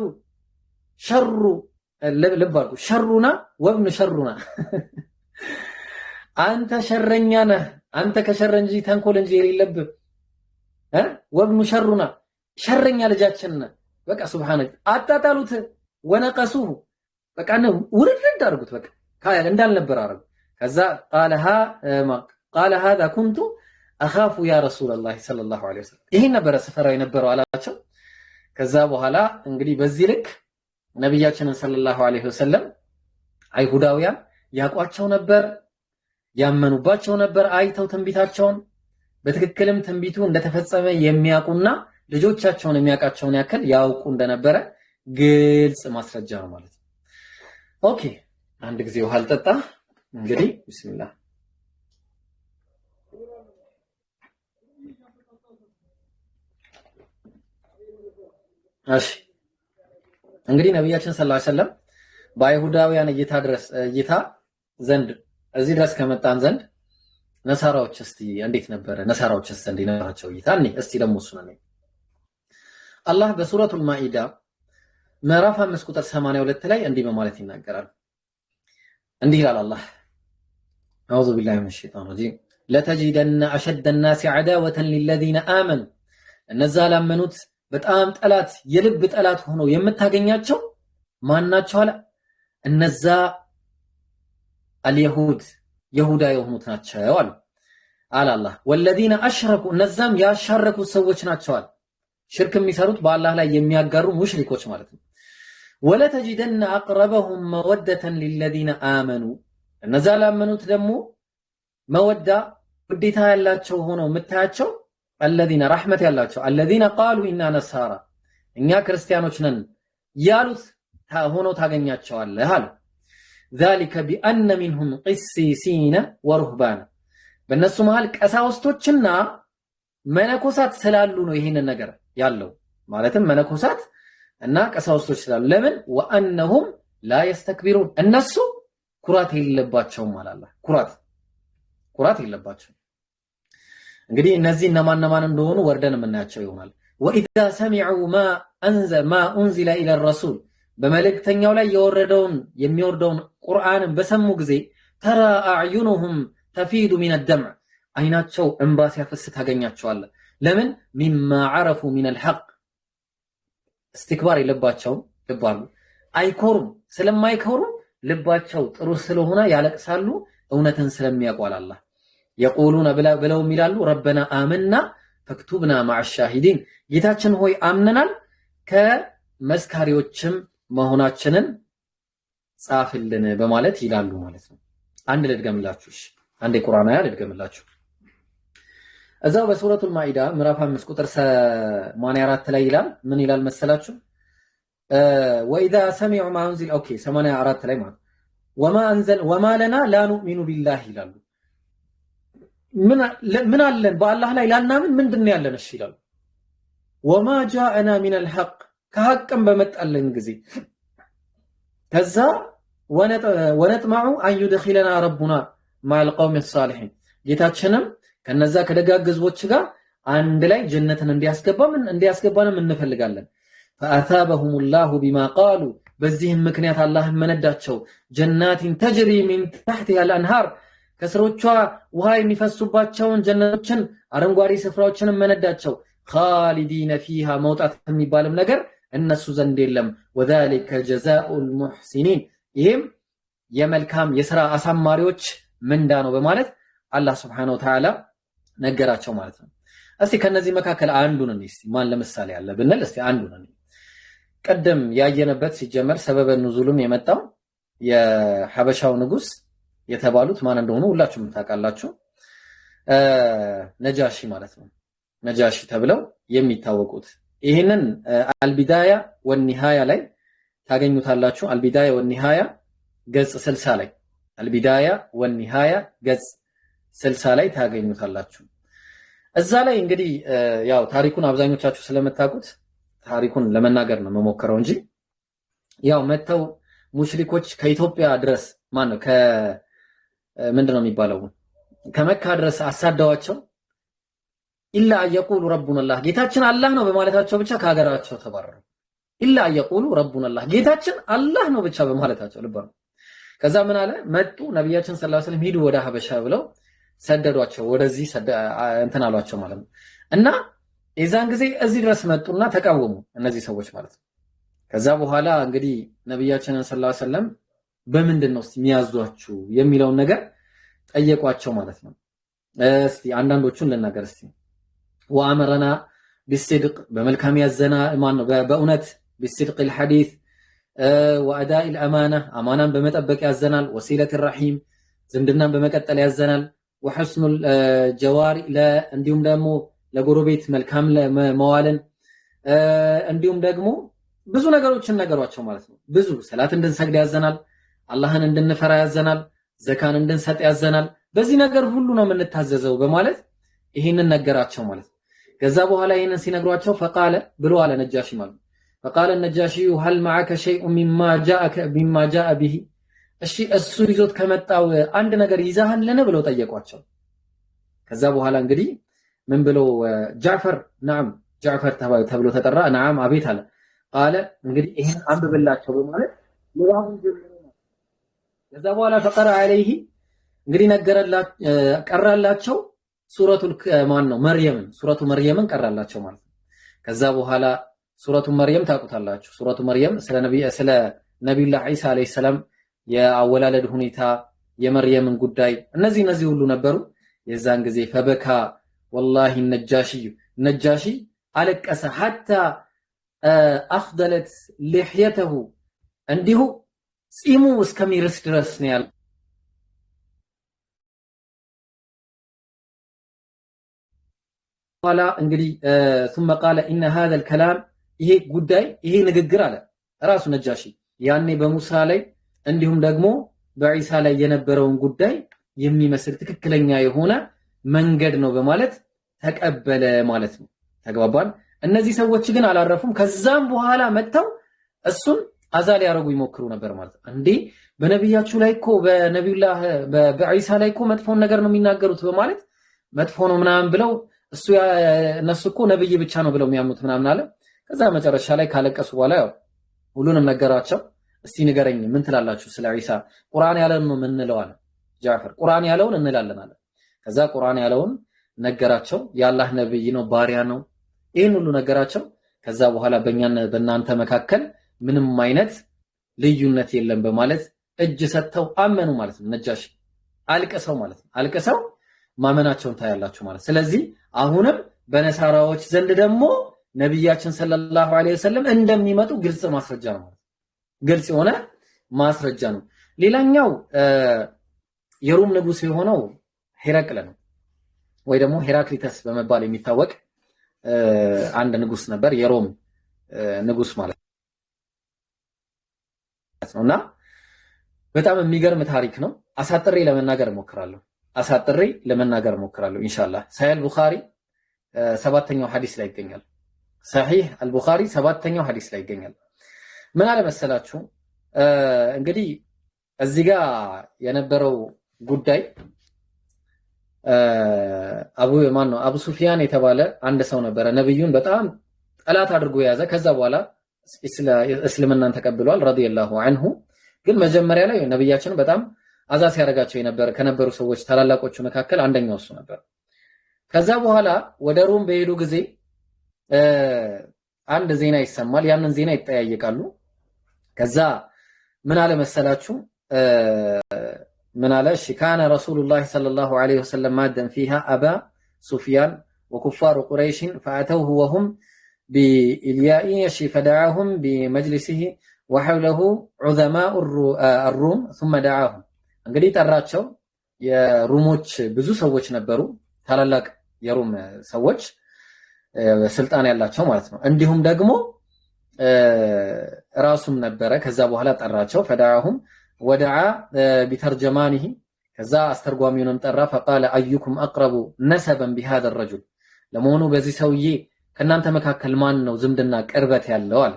ሸሩ ልባርኩ ሸሩና ወብኑ ሸሩና አንተ ሸረኛ ነህ አንተ ከሸር እንጂ ተንኮል እንጂ የሌለብህ ወብኑ ሸሩና ሸረኛ ልጃችን ነህ። በቃ ሱብሃንአላህ አጣጣሉት። ወነቀሱሁ በቃ ነው ውርድ አድርጉት። በቃ ካያል እንዳልነበር አረጉ። ከዛ ቃለ ሃዛ ኩንቱ አኻፉ ያ ረሱለላህ ሰለላሁ ዐለይሂ ወሰለም ይሄን ነበረ ስፈራው የነበረው አላቸው። ከዛ በኋላ እንግዲህ በዚህ ልክ ነብያችንን ሰለላሁ ዐለይሂ ወሰለም አይሁዳውያን ያቋቸው ነበር፣ ያመኑባቸው ነበር። አይተው ትንቢታቸውን በትክክልም ትንቢቱ እንደተፈጸመ የሚያውቁና ልጆቻቸውን የሚያውቃቸውን ያክል ያውቁ እንደነበረ ግልጽ ማስረጃ ነው ማለት ነው። ኦኬ አንድ ጊዜ ውሃ አልጠጣ እንግዲህ ቢስሚላህ። እሺ እንግዲህ ነብያችን ሰለላሁ ዐለይሂ ወሰለም በአይሁዳውያን እይታ ዘንድ እዚህ ድረስ ከመጣን ዘንድ ነሳራዎች እስቲ እንዴት ነበረ? ነሳራዎች ዘንድ የነበራቸው እይታ እስቲ ደግሞ እሱ ነው። አላህ በሱረቱል ማኢዳ ምዕራፍ 5 ቁጥር 82 ላይ እንዲህ በማለት ይናገራል። እንዲህ ይላል አላህ አዑዙ ቢላሂ ሚነሽ ሸይጣኒር ረጂም ለተጂደነ አሸደ الناس عداوة للذين آمنوا እነዛ ላመኑት በጣም ጠላት የልብ ጠላት ሆነው የምታገኛቸው ማናቸው አለ? እነዛ አልየሁድ ይሁዳ የሆኑት ናቸው አለ አላህ። ወለዚነ አሽረኩ እነዛም ያሻረኩት ሰዎች ናቸው አለ። ሽርክ የሚሰሩት በአላህ ላይ የሚያጋሩ ሙሽሪኮች ማለት ነው። ወለተጂደነ አቅረበሁም መወደተን ሊለዚነ አመኑ እነዛ ላመኑት ደግሞ መወዳ ውዴታ ያላቸው ሆነው የምታያቸው الذين رحمة ያላቸው الذين قالوا إنا نصارى እኛ ክርስቲያኖች ነን ያሉት ሆነው ታገኛቸዋለህ አለ። ذلك بأن منهم قسيسين ورهبان በእነሱ መሃል ቀሳውስቶችና መነኮሳት ስላሉ ነው ይሄንን ነገር ያለው። ማለትም መነኮሳት እና ቀሳውስቶች ስላሉ ለምን وأنهم لا يستكبرون እነሱ ኩራት የለባቸውም አላህ። ኩራት የለባቸው። እንግዲህ እነዚህ እነማን እንደሆኑ ወርደን የምናያቸው ይሆናል። وإذا سمعوا ما أنزل إلى الرسول በመልእክተኛው ላይ የሚወርደውን ቁርአንን በሰሙ ጊዜ ተራ አዕዩኑሁም ተፊዱ ሚን الدمع አይናቸው እንባ ሲያፈስ ታገኛቸዋለህ። ለምን ሚማ عرفوا من الحق استكبار የለባቸው ልባሉ አይኮሩም። ስለማይኮሩም ልባቸው ጥሩ ስለሆነ ያለቅሳሉ። እውነትን ስለሚያቋል አላህ የቁሉነ ብለው ይላሉ ረበና አመና ፈክቱብና ማዕሻሂዲን ጌታችን ሆይ አምነናል ከመስካሪዎችም መሆናችንን ጻፍልን በማለት ይላሉ ማለት ነው። አንድ ልድገምላችሁ። እሺ አንድ የቁርአን አያ ልድገምላችሁ። እዛው በሱረቱል ማኢዳ ምዕራፍ 5 ቁጥር 84 ላይ ይላል ምን ይላል መሰላችሁ? ወኢዛ ሰሚዑ ማ አንዚል 84 ላይ ማለት ወማ ለና ላ ኑእሚኑ ቢላህ ይላሉ። ምን አለን በአላህ ላይ ላናምን ምንድነው ያለን? እሺ ይላሉ። ወማ ጃአና ሚነል ሐቅ ከሐቅም በመጣልን ጊዜ ከዛ ወነጥመዑ አን ዩድኺለና ረቡና ማል ቀውሚ ሷሊሒን ጌታችንም ከነዛ ከደጋግ ህዝቦች ጋር አንድ ላይ ጀነትን እንዲያስገባንም እንፈልጋለን። ፈአሳበሁም ላሁ ቢማ ቃሉ በዚህም ምክንያት አላህ መነዳቸው ጀናቲን ተጅሪ ሚን ተሕቲሃ አልአንሃር ከስሮቿ ውሃ የሚፈሱባቸውን ጀነቶችን አረንጓዴ ስፍራዎችን መነዳቸው። ኻሊዲነ ፊሃ መውጣት የሚባልም ነገር እነሱ ዘንድ የለም። ወዛሊከ ጀዛኡል ሙሕሲኒን ይህም የመልካም የሥራ አሳማሪዎች ምንዳ ነው በማለት አላህ ሱብሓነሁ ወተዓላ ነገራቸው ማለት ነው። እስቲ ከነዚህ መካከል አንዱን እስቲ ማን ለምሳሌ ያለ ብንል እስቲ አንዱን ቀደም ያየነበት ሲጀመር ሰበበ ኑዙሉም የመጣው የሐበሻው ንጉስ የተባሉት ማን እንደሆኑ ሁላችሁም ታውቃላችሁ። ነጃሺ ማለት ነው። ነጃሺ ተብለው የሚታወቁት ይሄንን አልቢዳያ ወኒሃያ ላይ ታገኙታላችሁ። አልቢዳያ ወኒሃያ ገጽ 60 ላይ አልቢዳያ ወኒሃያ ገጽ 60 ላይ ታገኙታላችሁ። እዛ ላይ እንግዲህ ያው ታሪኩን አብዛኞቻችሁ ስለምታውቁት ታሪኩን ለመናገር ነው መሞከረው እንጂ ያው መተው ሙሽሪኮች ከኢትዮጵያ ድረስ ማን ነው ምንድነው የሚባለው ከመካ ድረስ አሳደዋቸው። ኢላ አየቁሉ ረቡና አላህ ጌታችን አላህ ነው በማለታቸው ብቻ ከሀገራቸው ተባረሩ። ኢላ አየቁሉ ረቡና አላህ ጌታችን አላህ ነው ብቻ በማለታቸው ልባሩ። ከዛ ምን አለ መጡ ነብያችን ሰለላሁ ዐለይሂ ወሰለም ሂዱ ወደ ሐበሻ ብለው ሰደዷቸው። ወደዚህ እንትን አሏቸው ማለት ነው። እና የዛን ጊዜ እዚህ ድረስ መጡና ተቃወሙ እነዚህ ሰዎች ማለት ነው። ከዛ በኋላ እንግዲህ ነብያችን ሰለላሁ ዐለይሂ ወሰለም በምንድን ነው የሚያዟችሁ የሚለውን ነገር ጠየቋቸው ማለት ነው። እስቲ አንዳንዶቹን ልናገር እስቲ ወአመረና ቢስድቅ በመልካም ያዘና ማን ነው በእውነት ቢስድቅ الحديث ወአዳኢ الامانه አማናን በመጠበቅ ያዘናል። ወሲለት الرحيم ዝምድናን በመቀጠል ያዘናል። وحسن الجوار እንዲሁም ደግሞ ለጎረቤት መልካም መዋልን እንዲሁም ደግሞ ብዙ ነገሮችን ነገሯቸው ማለት ነው። ብዙ ሰላት እንድንሰግድ ያዘናል። አላህን እንድንፈራ ያዘናል። ዘካን እንድንሰጥ ያዘናል። በዚህ ነገር ሁሉ ነው የምንታዘዘው በማለት ይሄንን ነገራቸው ማለት ነው። ከዛ በኋላ ይሄንን ሲነግሯቸው فقال ብሎ አለ ነጃሺ ማለት فقال النجاشي هل معك شيء مما جاء به እሺ እሱ ይዞት ከመጣው አንድ ነገር ይዛሃልን ብለው ጠየቋቸው። ከዛ በኋላ እንግዲህ ምን ብሎ ጃዕፈር نعم ጃዕፈር ተብሎ ተጠራ። نعم አቤት አለ። قال እንግዲህ ይሄን አንብብላቸው በማለት ለባሁን ጀምሮ ከዛ በኋላ فقرأ عليه እንግዲህ ቀራላቸው ሱረቱል ማን ነው ሱረቱ መርየምን ቀራላቸው ማለት ነው። ከዛ በኋላ ሱረቱ መርየም ታውቁታላችሁ። ሱረቱ መርየም ስለ ነብዩላህ ዒሳ አለይሂ ሰላም የአወላለድ ሁኔታ የመርየምን ጉዳይ እነዚህ ሁሉ ነበሩ። የዛን ጊዜ ፈበካ ወላሂ ነጃሺ አለቀሰ حتى اخضلت لحيته እንዲሁ ጺሙ እስከሚርስ ድረስ ነው ያለው። ኋላ እንግዲህ ثم قال ان هذا الكلام ይሄ ጉዳይ ይሄ ንግግር አለ ራሱ ነጃሺ ያኔ በሙሳ ላይ እንዲሁም ደግሞ በኢሳ ላይ የነበረውን ጉዳይ የሚመስል ትክክለኛ የሆነ መንገድ ነው በማለት ተቀበለ ማለት ነው። ተግባባን። እነዚህ ሰዎች ግን አላረፉም። ከዛም በኋላ መተው እሱን አዛል ያረጉ ይሞክሩ ነበር ማለት ነው። እንዴ በነብያችሁ ላይ እኮ በነብዩላህ በኢሳ ላይ እኮ መጥፎን ነገር ነው የሚናገሩት በማለት መጥፎ ነው ምናምን ብለው እነሱ እኮ ነብይ ብቻ ነው ብለው የሚያምኑት ምናምን አለ። ከዛ መጨረሻ ላይ ካለቀሱ በኋላ ያው ሁሉንም ነገራቸው። እስቲ ንገረኝ ምን ትላላችሁ ስለ ኢሳ? ቁርአን ያለውን ነው ምንለው አለ ጃዕፈር። ቁርአን ያለውን እንላለን አለ። ከዛ ቁርአን ያለውን ነገራቸው። የአላህ ነብይ ነው ባሪያ ነው ይሄን ሁሉ ነገራቸው። ከዛ በኋላ በእናንተ መካከል ምንም አይነት ልዩነት የለም በማለት እጅ ሰጥተው አመኑ ማለት ነው። ነጃሺ አልቀሰው ማለት ነው። አልቀሰው ማመናቸውን ታያላችሁ ማለት። ስለዚህ አሁንም በነሳራዎች ዘንድ ደግሞ ነብያችን ሰለላሁ ዐለይሂ ወሰለም እንደሚመጡ ግልጽ ማስረጃ ነው። ግልጽ የሆነ ማስረጃ ነው። ሌላኛው የሮም ንጉስ የሆነው ሄራክለ ነው ወይ ደግሞ ሄራክሊተስ በመባል የሚታወቅ አንድ ንጉስ ነበር። የሮም ንጉስ ማለት ነውና በጣም የሚገርም ታሪክ ነው። አሳጥሬ ለመናገር እሞክራለሁ ኢንሻአላህ። ሰሂህ ቡኻሪ 7ኛው ሐዲስ ላይ ይገኛል። ሰሂህ አልቡኻሪ 7ኛው ሐዲስ ላይ ይገኛል። ምን አለ መሰላችሁ እንግዲህ እዚህ ጋር የነበረው ጉዳይ አቡ ሱፊያን የተባለ አንድ ሰው ነበረ። ነብዩን በጣም ጠላት አድርጎ የያዘ ከዛ በኋላ እስልምናን ተቀብሏል ረዲየላሁ ዐንሁ። ግን መጀመሪያ ላይ ነብያችንን በጣም አዛ ሲያደርጋቸው ከነበሩ ሰዎች ታላላቆቹ መካከል አንደኛው እሱ ነበር። ከዛ በኋላ ወደ ሮም በሄዱ ጊዜ አንድ ዜና ይሰማል። ያንን ዜና ይጠያየቃሉ። ከዛ ምን አለ መሰላችሁ ምን አለ ካነ ረሱሉላህ ሰለላሁ ዐለይሂ ወሰለም ማደን ፊሃ አባ ሱፊያን ወኩፋሩ ቁረይሽ ፈአተውሁ ወሁም ቢኢልያኢሽ ፈደዓሁም ቢመጅሊሲሂ ወሐውለሁ ዑዘማኡ الروም ثم دعاهم። እንግዲህ ጠራቸው። የሩሞች ብዙ ሰዎች ነበሩ፣ ታላላቅ የሩም ሰዎች ስልጣን ያላቸው ማለት ነው። እንዲሁም ደግሞ ራሱም ነበረ። ከዛ በኋላ ጠራቸው። ፈደዓሁም ወደዓ ቢተርጀማኒሂ ከዛ አስተርጓሚውንም ጠራ። فقال ايكم اقرب نسبا بهذا الرجل ለመሆኑ በዚህ ሰውዬ ከናንተ መካከል ማን ነው ዝምድና ቅርበት ያለው አለ።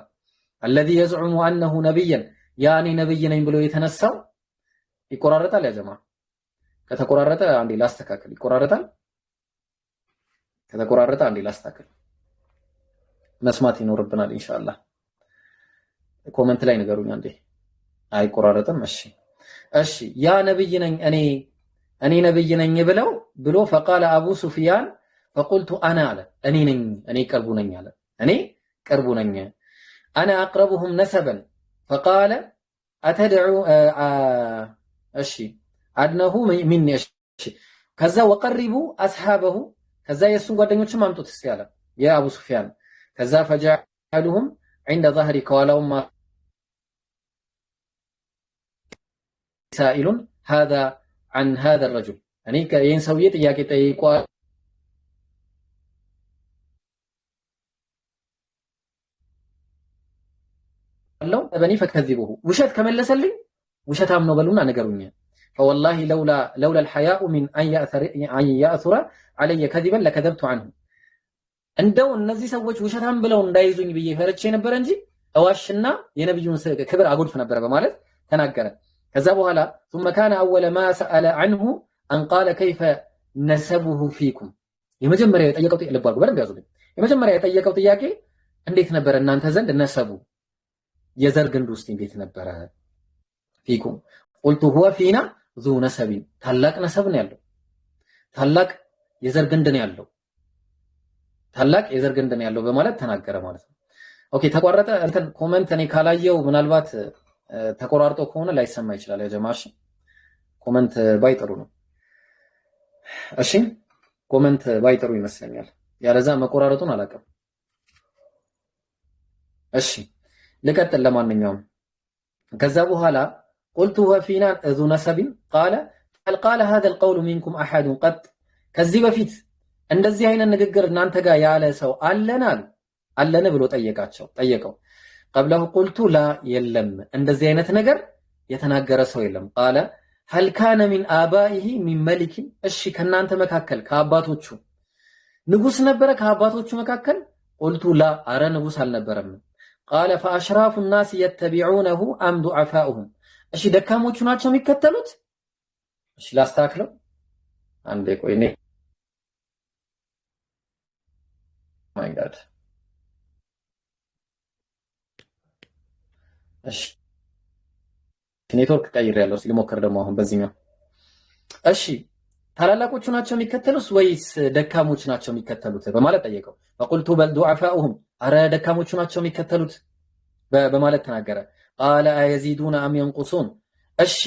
الذي يزعم انه نبيا ያኔ ነብይ ነኝ ብሎ የተነሳው ይቆራረጣል። ያ ጀማ ከተቆራረጠ አንዴ ላስተካክል። ይቆራረጣል። ከተቆራረጠ አንዴ ላስተካክል። መስማት ይኖርብናል ኢንሻአላህ። ኮሜንት ላይ ንገሩኝ አንዴ። አይቆራረጥም። እሺ ያ ነብይ ነኝ እኔ ነብይ ነኝ ብሎ فقال ابو سفيان فقلت انا አለ እኔ ቅርቡ ነኝ አለ። እኔ ቅርቡ ነኝ انا اقربهم نسبا فقال اتدعو አድነሁ مني ከዛ وقربوا اصحابه ከዛ የሱን ጓደኞችም አምጡት እስቲ አለ የአቡ ሱፊያን። ከዛ فجعلهم عند ظهري ከኋላውም سائل هذا عن هذا الرجل እኔ ይሄን ሰውዬ ጥያቄ ጠይቋል በኒ فكذبوه ውሸት ከመለሰልኝ ውሸታም ነው በሉና ነገሩኝ። فوالله لولا الحياء من ان ياثر علي كذبا لكذبت عنه እንደው እነዚህ ሰዎች ውሸታም ብለው እንዳይዙኝ ብዬ ፈርቼ ነበር እንጂ እዋሽና የነብዩን ክብር አጎድፍ ነበር በማለት ተናገረ። ከዛ በኋላ ثم كان اول ما سال عنه ان قال كيف نسبه فيكم የመጀመሪያ የጠየቀው ጥያቄ ልባርኩ በደንብ ያዙልኝ። የመጀመሪያ የጠየቀው ጥያቄ እንዴት ነበር እናንተ ዘንድ ነሰቡ የዘር ግንድ ውስጥ እንዴት ነበር فيكم قلت هو فينا ذو نسب ታላቅ ነሰብ ነው ያለው፣ ታላቅ የዘር ግንድ ነው ያለው፣ ታላቅ የዘር ግንድ ነው ያለው በማለት ተናገረ ማለት ነው። ኦኬ ተቋረጠ። እንትን ኮሜንት እኔ ካላየው ምናልባት ተቆራርጦ ከሆነ ላይሰማ ይችላል። ያ ጀማሽ ኮሜንት ባይጥሩ ነው። እሺ ኮሜንት ባይጥሩ ይመስለኛል። ያለዛ መቆራረጡን አላውቅም። እሺ ልቀጥል። ለማንኛውም ከዛ በኋላ قلت هو فينا ذو نسب قال قال هذا القول منكم احد قد ከዚህ በፊት እንደዚህ አይነት ንግግር እናንተ ጋር ያለ ሰው አለን ብሎ ጠየቀው። قبله قلت لا የለም እንደዚህ አይነት ነገር የተናገረ ሰው የለም። قال هل كان من آبائه من ملك እሺ ከናንተ መካከል ከአባቶቹ ንጉስ ነበረ ከአባቶቹ መካከል? قلت لا አረ ንጉስ አልነበረም። قال فاشراف الناس يتبعونه ام ضعفاؤهم እሺ ደካሞቹ ናቸው የሚከተሉት? እሺ ላስተካክለው አንዴ ቆይ ነኝ ማይ ጋድ እሺ ኔትወርክ ቀይሬያለሁ። ሲልሞከር ደግሞ አሁን በዚህኛው እሺ ታላላቆቹ ናቸው የሚከተሉት ወይስ ደካሞቹ ናቸው የሚከተሉት በማለት ጠየቀው። فقلت بل ضعفاؤهم አረ ደካሞቹ ናቸው የሚከተሉት በማለት ተናገረ። ቃለ አየዚዱነ አም የንቁሱን እሺ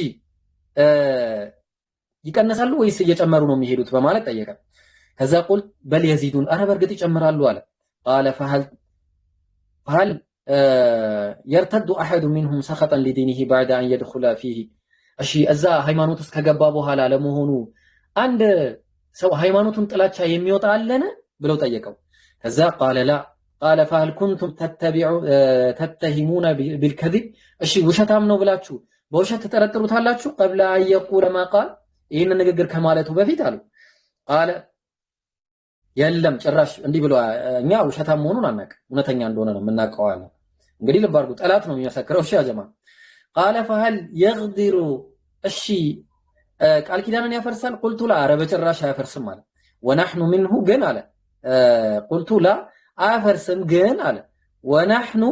ይቀነሳሉ ወይስ እየጨመሩ ነው የሚሄዱት በማለት ጠየቀ። ከዛ ቁል በል የዚዱን አረ በርግጥ ይጨምራሉ አለ። ቃለ ፈሀል የርተዱ አሐዱ ሚንሁም ሰኸጠን ሊዲኒሂ በዕደ አን የድኹለ ፊሂ እሺ እዛ ሃይማኖት ውስጥ ከገባ በኋላ ለመሆኑ አንድ ሰው ሃይማኖቱን ጥላቻ የሚወጣ አለን ብለው ጠየቀው። ከዛ ቃለ ላ ቃለ ፈሀል ኩንቱም ተተሂሙነ ቢልከዚብ እሺ ውሸታም ነው ብላችሁ በውሸት ተጠረጥሩታላችሁ ቀብለ አን የቁለ ማ ቃል ይህን ንግግር ከማለቱ በፊት አሉ። ቃለ የለም ጭራሽ እንዲህ ብሎ እኛ ውሸታም መሆኑን አናውቅም እውነተኛ እንደሆነ ነው የምናውቀው አለ። እንግዲህ ልብ አድርጉ ጠላት ነው የሚመሰክረው። እሺ ያጀማ ቃለ ፈሀል የግዲሩ እሺ ቃል ኪዳንን ያፈርሳል ቁልቱ ላ ኧረ በጭራሽ አያፈርስም አለ። ወናሕኑ ሚንሁ ግን አለ ቁልቱ ላ አያፈርስም ግን አለ ወናሕኑ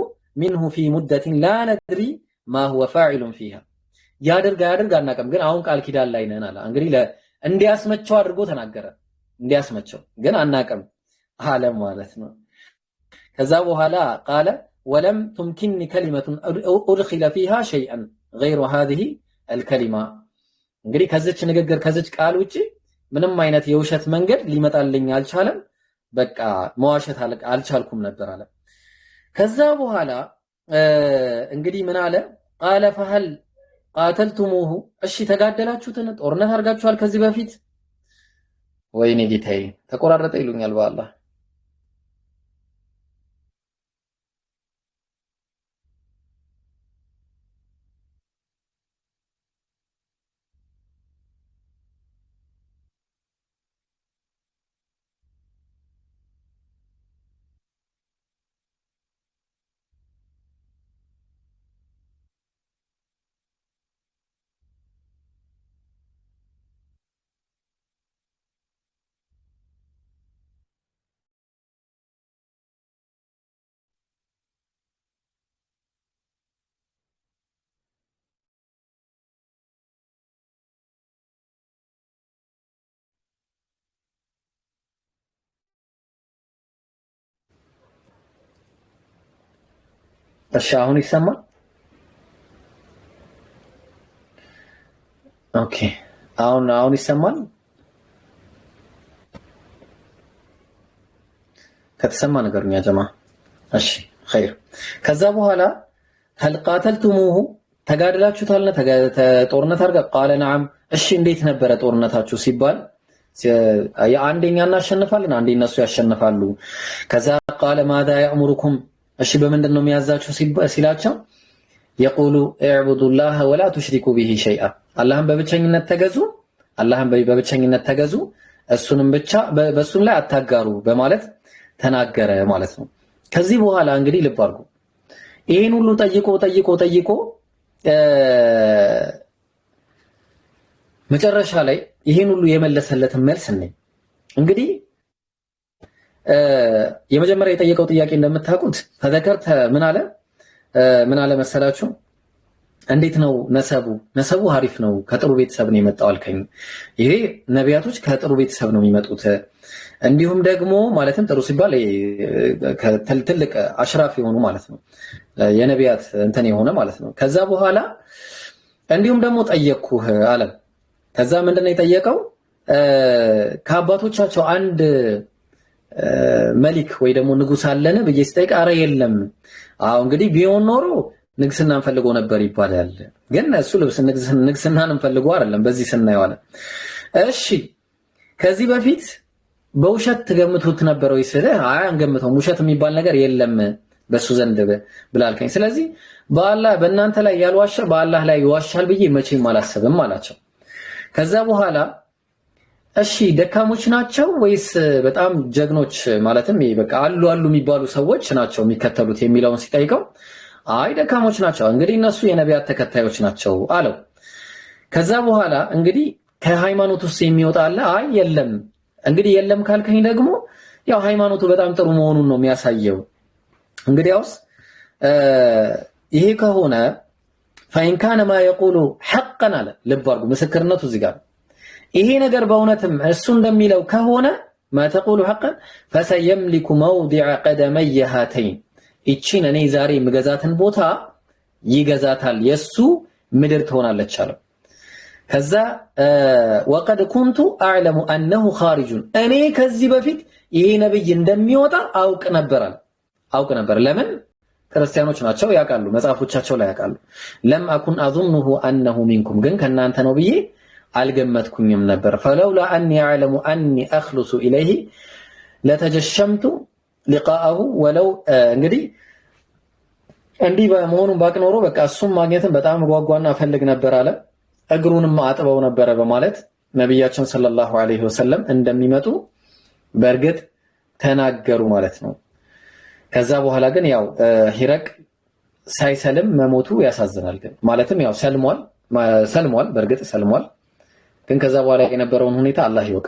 ሚንሁ ፊ ሙደትን ላ ነድሪ ማ ሁወ ፋዒሉን ፊሃ ያድርግ አያድርግ አናውቅም ግን አሁን ቃል ኪዳን ላይ ነን አለ። እንግዲህ እንዲያስመቸው አድርጎ ተናገረ። እንዲያስመቸው ግን አናውቅም አለ ማለት ነው። ከዛ በኋላ ቃለ ወለም ቱምኪኒ ከሊመቱን ኡድኺለ ፊሃ ሸይአን ገይሩ ሃዚሂ አልከሊማ እንግዲህ ከዚች ንግግር ከዚች ቃል ውጪ ምንም አይነት የውሸት መንገድ ሊመጣልኝ አልቻለም። በቃ መዋሸት አልቻልኩም ነበር አለ። ከዛ በኋላ እንግዲህ ምን አለ ቃለ ፈሀል ቃተልቱሙሁ እሺ ተጋደላችሁትን ጦርነት አድርጋችኋል ከዚህ በፊት ወይኔ ጌታዬ ተቆራረጠ ይሉኛል በአላህ እሺ አሁን ይሰማል? ኦኬ አሁን ይሰማል? ከተሰማ ነገሩኛ ጀማ እሺ ኸይር። ከዛ በኋላ هل قاتلتموه ተጋድላችሁታል ጦርነት አድርጋ ቃለ ነዓም እሺ እንዴት ነበረ ጦርነታችሁ ሲባል አንደኛ እናሸንፋለን አንዴ እነሱ ያሸንፋሉ። ከዛ ቃለ ማዳ ያእሙሩኩም እሺ በምንድን ነው የሚያዛችሁ ሲላቸው የቁሉ እዕቡዱላህ ወላ ቱሽሪኩ ቢሂ ሸይአ አላህን በብቸኝነት ተገዙ እሱንም ብቻ በሱም ላይ አታጋሩ በማለት ተናገረ ማለት ነው። ከዚህ በኋላ እንግዲህ ልብ አድርጉ ይሄን ሁሉ ጠይቆ መጨረሻ ላይ ይሄን ሁሉ የመለሰለትን መልስ ነኝ እንግዲህ የመጀመሪያ የጠየቀው ጥያቄ እንደምታውቁት ተዘከርተ ምን አለ መሰላችሁ እንዴት ነው ነሰቡ አሪፍ ነው ከጥሩ ቤተሰብ ነው የመጣው አልከኝ። ይሄ ነቢያቶች ከጥሩ ቤተሰብ ነው የሚመጡት እንዲሁም ደግሞ ማለትም ጥሩ ሲባል ትልቅ አሽራፍ የሆኑ ማለት ነው የነቢያት እንትን የሆነ ማለት ነው። ከዛ በኋላ እንዲሁም ደግሞ ጠየቅኩህ አለ። ከዛ ምንድነው የጠየቀው ከአባቶቻቸው አንድ መሊክ ወይ ደግሞ ንጉስ አለን ብዬ ስጠይቅ አረ የለም። አዎ እንግዲህ ቢሆን ኖሮ ንግስናን ፈልጎ ነበር ይባላል። ግን እሱ ንግስናን ፈልጎ አይደለም በዚህ ስናየው አለ። እሺ ከዚህ በፊት በውሸት ተገምቶት ነበር ወይ ስለ አይ አንገምተው ውሸት የሚባል ነገር የለም በሱ ዘንድ ብላልከኝ። ስለዚህ በአላህ በእናንተ ላይ ያልዋሻ በአላህ ላይ ይዋሻል ብዬ መቼም አላሰብም አላቸው። ከዛ በኋላ እሺ ደካሞች ናቸው ወይስ በጣም ጀግኖች ማለትም በቃ አሉ የሚባሉ ሰዎች ናቸው የሚከተሉት የሚለውን ሲጠይቀው አይ ደካሞች ናቸው እንግዲህ እነሱ የነቢያት ተከታዮች ናቸው አለው። ከዛ በኋላ እንግዲህ ከሃይማኖት ውስጥ የሚወጣ አለ አይ የለም። እንግዲህ የለም ካልከኝ ደግሞ ያው ሃይማኖቱ በጣም ጥሩ መሆኑን ነው የሚያሳየው። እንግዲያውስ ይሄ ከሆነ فإن كان ما يقول حقا አለ ልብ አድርጉ ምስክርነቱ እዚህ ጋር ይሄ ነገር በእውነትም እሱ እንደሚለው ከሆነ ما تقول حقا فسيملك موضع قدمي هاتين እቺን እኔ ዛሬ ምገዛትን ቦታ ይገዛታል የሱ ምድር ትሆናለች አለው። ከዛ ወቀድ ኩንቱ አዕለሙ አነሁ ኻሪጁን እኔ ከዚህ በፊት ይሄ ነብይ እንደሚወጣ አውቅ ነበር። ለምን ክርስቲያኖች ናቸው ያውቃሉ፣ መጽሐፎቻቸው ላይ ያውቃሉ። ለም አኩን አظنه انه منكم ግን ከናንተ ነው ብዬ አልገመትኩኝም ነበር። فلولا اني اعلم اني اخلص اليه لتجشمت لقاءه ولو እንግዲህ እንዲህ በመሆኑን ባቅ ኖሮ በቃ እሱም ማግኘትን በጣም ጓጓና ፈልግ ነበር አለ። እግሩንም አጥበው ነበር በማለት ነብያችን ሰለላሁ ዐለይሂ ወሰለም እንደሚመጡ በእርግጥ ተናገሩ ማለት ነው። ከዛ በኋላ ግን ያው ሂረቅ ሳይሰልም መሞቱ ያሳዝናል። ግን ማለትም ያው ሰልሟል በእርግጥ ሰልሟል። ግን ከዛ በኋላ የነበረውን ሁኔታ አላህ ይወቅ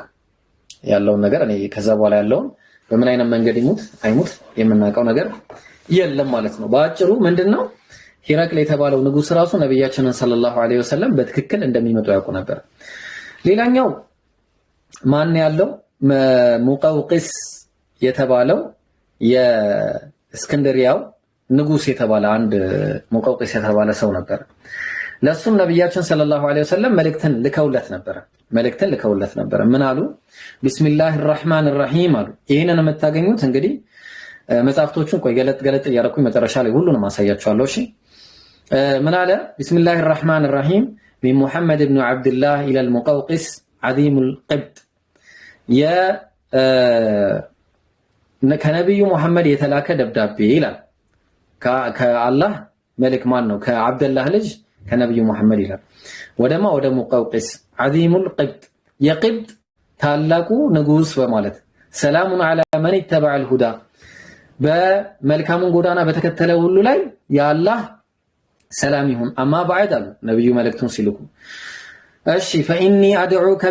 ያለውን ነገር እኔ ከዛ በኋላ ያለውን በምን አይነት መንገድ ይሙት አይሙት የምናውቀው ነገር የለም ማለት ነው። በአጭሩ ምንድነው ሂረቅል የተባለው ንጉስ ራሱ ነብያችንን ሰለላሁ ዐለይሂ ወሰለም በትክክል እንደሚመጡ ያውቁ ነበር። ሌላኛው ማን ያለው ሙቀውቂስ የተባለው የእስክንድሪያው ንጉስ የተባለ አንድ ሙቀውቂስ የተባለ ሰው ነበር። ለሱም ነብያችን ሰለላሁ ዐለይሂ ወሰለም መልእክትን ልከውለት ነበር። ምን አሉ? ቢስሚላሂር ረህማኒር ረሂም አሉ። ይሄንን የምታገኙት እንግዲህ መጽሐፍቶቹን ቆይ ገለጥ እያደረኩኝ መጨረሻ ላይ ሁሉንም አሳያችኋለሁ። እሺ ምን አለ? ቢስሚላሂር ረህማኒር ረሂም ሚን ሙሐመድ ኢብኑ አብዱላህ ኢለል ሙቀውቂስ ዓዚሙል ቅብጥ ከነብዩ መሐመድ የተላከ ደብዳቤ ይላል። ከአላህ መልእክት ማን ነው? ከአብደላህ ልጅ ከነብዩ መሐመድ ይላል። ወደ ሙቀውቂስ ዓዚሙል ቅብጥ የቅብጥ ታላቁ ንጉስ በማለት ሰላሙን ዐላ መን ኢተበዐል ሁዳ በመልካሙን ጎዳና በተከተለ ሁሉ ላይ የአላህ ሰላም ይሁን። አማ ባዕድ አሉ ነብዩ መልእክቱን ሲልኩ እሺ ፈኢኒ አድዑከ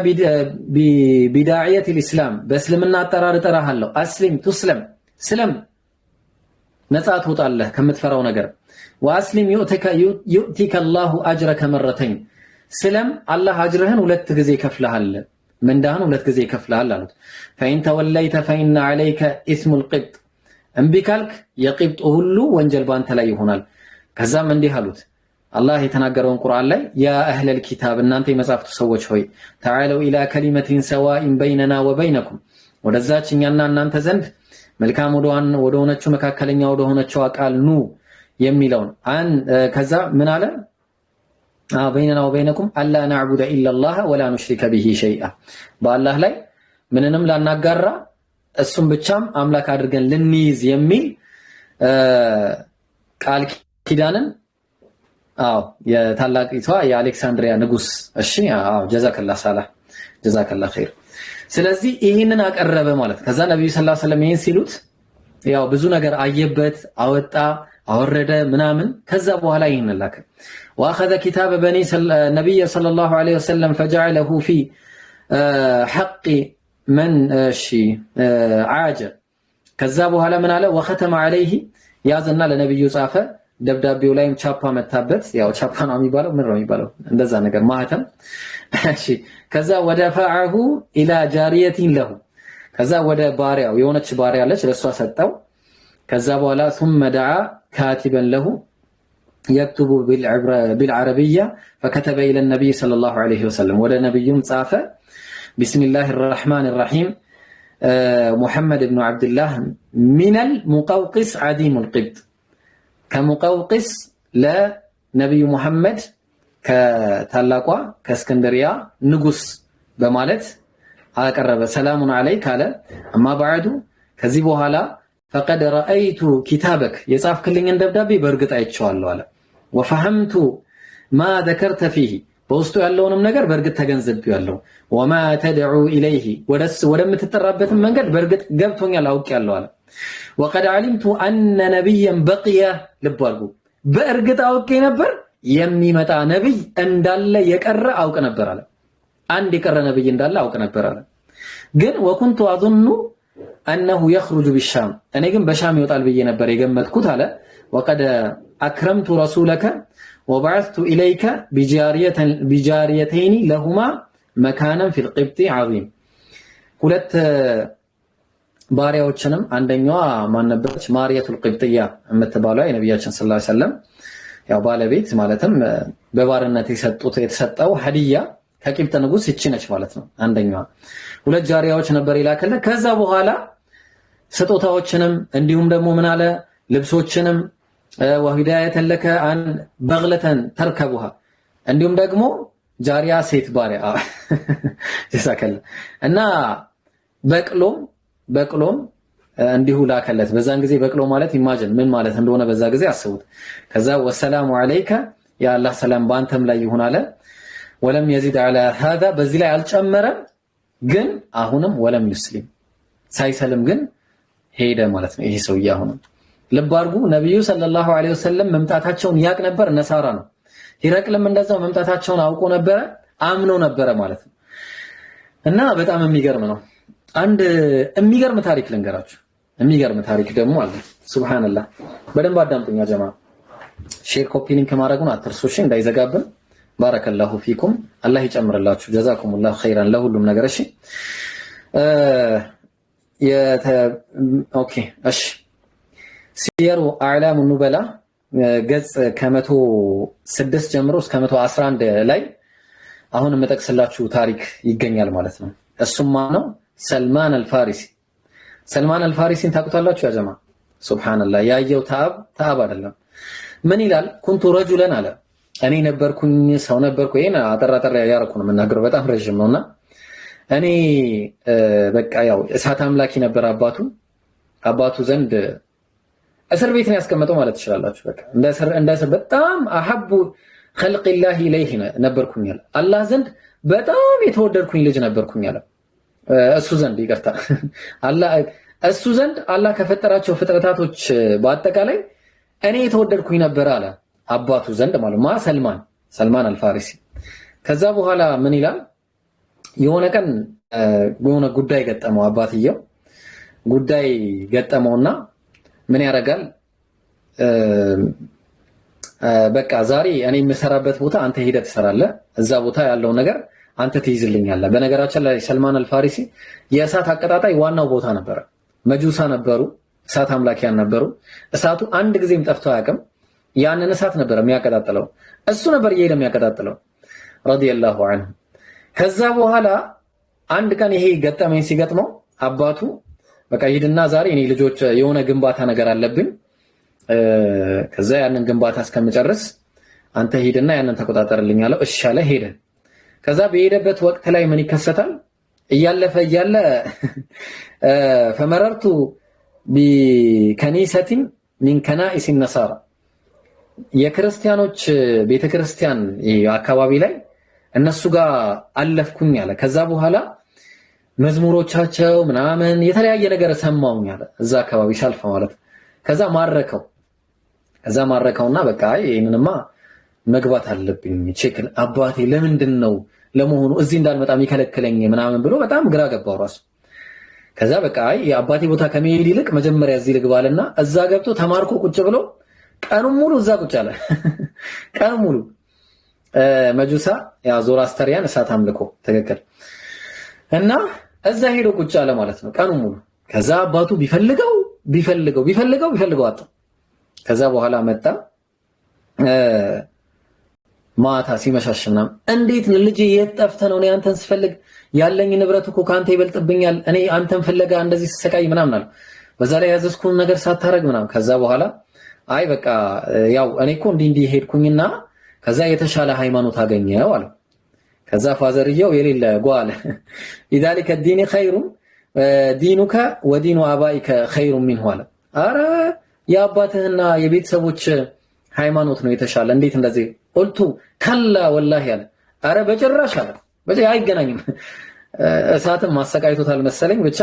ቢዳዕየት ልእስላም በእስልምና አጠራር እጠራሃለሁ። አስሊም ቱስለም ስለም ነፃ ትወጣለህ ከምትፈራው ነገር። ወአስሊም ዩእቲከ አላሁ አጅረከ መረተይን ስለም አላህ አጅርህን ሁለት ጊዜ ይከፍልሃል፣ ምንዳህን ሁለት ጊዜ ይከፍልሃል አሉት። ፈኢን ተወለይተ ፈኢነ ዐለይከ ኢስሙል ቅብጥ እምቢ ካልክ የቅብጥ ሁሉ ወንጀል ባንተ ላይ ይሆናል። ከዛም እንዲህ አሉት አላህ የተናገረውን ቁርአን ላይ ያ አህለል ኪታብ እናንተ የመጻፍቱ ሰዎች ሆይ ተዓለው ኢላ ከሊመቲን ሰዋኢን በይነና ወበይነኩም ወደዛች እኛና እናንተ ዘንድ መልካም ወደ ሆነችው መካከለኛ ወደ ሆነችው ቃል ኑ የሚለውን ከዛ ምን አለ? በይነና ወበይነኩም አላ ነዕቡደ ኢላላህ ወላ ኑሽሪከ ቢሂ ሸይአ በአላህ ላይ ምንንም ላናጋራ እሱም ብቻም አምላክ አድርገን ልንይዝ የሚል ቃል ኪዳንን የታላቂቷ የአሌክሳንድሪያ ንጉስ እሺ ጀዛከላህ ሳላህ ጀዛከላህ ኸይር። ስለዚህ ይሄንን አቀረበ ማለት ከዛ ነብዩ ሰለላሁ ዐለይሂ ወሰለም ይሄን ሲሉት ያው ብዙ ነገር አየበት አወጣ አወረደ ምናምን። ከዛ በኋላ ይሄንን ላከ واخذ كتاب بني النبي صلى الله عليه وسلم فجعله في حق من عاج ከዛ በኋላ ምን አለ? وختم عليه ያዘና ለነብዩ ጻፈ። ደብዳቤው ላይም ቻፓ መታበት። ያው ቻፓ ነው የሚባለው ምን ነው የሚባለው እንደዛ ነገር ማህተም። እሺ ከዛ ወደፈዐሁ ኢላ ጃሪየቲን ለሁ ከዛ ወደ ባሪያው የሆነች ባሪያ አለች ለሷ ሰጠው። ከዛ በኋላ ثم دعا كاتبا له يكتب بالعربية فكتب إلى النبي صلى الله عليه وسلم ولا نبي ጻፈ بسم الله الرحمن الرحيم محمد بن عبد الله من المقوقس عديم القبط ከሙቀውቂስ ለነብዩ መሐመድ ከታላቋ ከእስክንድሪያ ንጉስ በማለት አቀረበ። ሰላሙን ዐለይከ አለ። አማ ባዕዱ ከዚህ በኋላ فقد رأيت كتابك የጻፍክልኝን ደብዳቤ በእርግጥ አይቼዋለሁ አለ። وفهمت ما ذكرت فيه በውስጡ ያለውንም ነገር በእርግጥ ተገንዝቤያለሁ። وما تدعو إليه ወደምትጠራበትን መንገድ በእርግጥ ገብቶኛል አውቄያለሁ አለ። وقد علمت أن نبيا بقي ልባልኩ በእርግጥ አውቄ ነበር የሚመጣ ነብይ እንዳለ የቀረ አውቅ ነበር አለ። አንድ የቀረ ነብይ እንዳለ አውቅ ነበር አለ። ግን وكنت أظن أنه يخرج بالشام እኔ ግን በሻም ይወጣል ብዬ ነበር የገመትኩት አለ። وقد أكرمت رسولك وبعثت إليك بجاريتين لهما مكانا في القبط عظيم ሁለት ባሪያዎችንም አንደኛዋ ማን ነበረች? ማርያቱል ቅብጥያ የምትባለው የነብያችን ሰለላሁ ዐለይሂ ወሰለም ያው ባለቤት ማለትም በባርነት የተሰጠው ሀዲያ ከቂብጥ ንጉስ እቺ ነች ማለት ነው። አንደኛዋ 2 ጃሪያዎች ነበር ይላከለ። ከዛ በኋላ ስጦታዎችንም እንዲሁም ደግሞ ምን አለ ልብሶችንም ወሂዳየተን ለከ አን በግለተን ተርከቡሃ እንዲሁም ደግሞ ጃሪያ ሴት ባሪያ ተሳከለ እና በቅሎም እንዲሁ ላከለት። በዛን ጊዜ በቅሎ ማለት ኢማጂን ምን ማለት እንደሆነ በዛ ጊዜ አስቡት። ከዛ ወሰላሙ አለይከ ያ አላህ ሰላም ባንተም ላይ ይሁን አለ። ወለም يزيد على هذا በዚህ ላይ አልጨመረም። ግን አሁንም ወለም ይስሊም ሳይሰልም ግን ሄደ ማለት ነው። ይሄ ሰውዬ አሁንም ልብ አድርጉ ነብዩ ሰለላሁ ዐለይሂ ወሰለም መምጣታቸውን ያቅ ነበር። ነሳራ ነው። ሂረቅልም እንደዛው መምጣታቸውን አውቆ ነበር፣ አምኖ ነበር ማለት ነው። እና በጣም የሚገርም ነው። አንድ የሚገርም ታሪክ ልንገራችሁ። የሚገርም ታሪክ ደግሞ አለ። ሱብሃንአላህ በደንብ አዳምጡኛ ጀማ። ሼር ኮፒ ሊንክ ማድረጉን አትርሱ እሺ፣ እንዳይዘጋብን። ባረከላሁ ፊኩም አላህ ይጨምርላችሁ። ጀዛኩሙላሁ ኸይራን ለሁሉም ነገር እሺ። ኦኬ እሺ። ሲየሩ አዕላሙ ኑበላ ገጽ ከ106 ጀምሮ እስከ 111 ላይ አሁን የምጠቅስላችሁ ታሪክ ይገኛል ማለት ነው። እሱም ማነው? ሰልማን አልፋሪሲ። ሰልማን አልፋሪሲን ታውቁታላችሁ ያ ጀማ? ሱብሃንአላህ ያየው ተአብ አይደለም። ምን ይላል? ኩንቱ ረጁለን አለ እኔ ነበርኩኝ ሰው ነበርኩ። ይሄን አጠራጠር ያረኩ ነው የምናገረው፣ በጣም ረጅም ነውና እኔ በቃ ያው እሳት አምላኪ ነበር አባቱ ዘንድ እስር ቤት ነው ያስቀመጠው ማለት ትችላላችሁ። በቃ እንደ እስር በጣም አሐቡ ኸልቂላሂ ኢለይሂ ነበርኩኝ አለ። አላህ ዘንድ በጣም የተወደድኩኝ ልጅ ነበርኩኝ አለ። እሱ ዘንድ ይቅርታ እሱ ዘንድ አላህ ከፈጠራቸው ፍጥረታቶች በአጠቃላይ እኔ የተወደድኩኝ ነበር አለ አባቱ ዘንድ ማለት ማ ሰልማን አልፋሪሲ። ከዛ በኋላ ምን ይላል? የሆነ ቀን የሆነ ጉዳይ ገጠመው አባትየው ጉዳይ ገጠመውና ምን ያደርጋል? በቃ ዛሬ እኔ የምሰራበት ቦታ አንተ ሄደህ ትሰራለህ፣ እዛ ቦታ ያለው ነገር አንተ ትይዝልኛለህ። በነገራችን ላይ ሰልማን አልፋሪሲ የእሳት አቀጣጣይ ዋናው ቦታ ነበረ። መጁሳ ነበሩ፣ እሳት አምላኪያን ነበሩ። እሳቱ አንድ ጊዜም ጠፍቶ አያውቅም። ያንን እሳት ነበር የሚያቀጣጥለው፣ እሱ ነበር እየሄደ የሚያቀጣጥለው ረዲየላሁ ዐንሁ። ከዛ በኋላ አንድ ቀን ይሄ ገጠመኝ ሲገጥመው አባቱ በቃ ሂድና ዛሬ እኔ ልጆች የሆነ ግንባታ ነገር አለብኝ፣ ከዛ ያንን ግንባታ እስከምጨርስ አንተ ሂድና ያንን ተቆጣጠርልኝ አለው። እሺ አለ፣ ሄደ። ከዛ በሄደበት ወቅት ላይ ምን ይከሰታል? እያለፈ እያለ ፈመረርቱ ቢከኒሰቲን ሚን ከናኢስ ነሳራ የክርስቲያኖች ቤተክርስቲያን አካባቢ ላይ እነሱ ጋር አለፍኩኝ አለ። ከዛ በኋላ መዝሙሮቻቸው ምናምን የተለያየ ነገር ሰማውኝ አለ እዛ አካባቢ ሳልፍ ማለት። ከዛ ማረከውና በቃ ይሄንንማ መግባት አለብኝ ቼክ አባቴ ለምንድን ነው ለመሆኑ እዚህ እንዳልመጣ የሚከለክለኝ ምናምን ብሎ በጣም ግራ ገባው ራሱ። ከዛ በቃ የአባቴ ቦታ ከመሄድ ይልቅ መጀመሪያ እዚህ ልግባልና እዛ ገብቶ ተማርኮ ቁጭ ብሎ ቀኑን ሙሉ እዛ ቁጭ አለ። ቀኑን ሙሉ መጁሳ ያ ዞራስተሪያን እሳት አምልኮ ትክክል። እና እዛ ሄዶ ቁጭ አለ ማለት ነው ቀኑን ሙሉ። ከዛ አባቱ ቢፈልገው አጣ። ከዛ በኋላ መጣ ማታ ሲመሻሽ ምናምን እንዴት ልጄ የት ጠፍተህ ነው? እኔ አንተን ስፈልግ ያለኝ ንብረት እኮ ካንተ ይበልጥብኛል። እኔ አንተን ፍለጋ እንደዚህ ስሰቃይ ምናምን አለ። በዛ ላይ ያዘዝኩን ነገር ሳታረግ ምናምን። ከዛ በኋላ አይ በቃ ያው እኔ እኮ እንዲህ ሄድኩኝና ከዛ የተሻለ ሃይማኖት አገኘው አለ። ከዛ ፋዘርየው የሌለ ጓለ ኢዳሊከ ዲኒ ኸይሩ ዲኑከ ወዲኑ አባኢከ ኸይሩ ሚንሁ አለ። አረ የአባትህና የቤተሰቦች ሃይማኖት ነው የተሻለ። እንዴት እንደዚህ ቁልቱ ከላ ወላሂ አለ። አረ በጭራሽ አለ። አይገናኝም። እሳትም ማሰቃይቶታል መሰለኝ ብቻ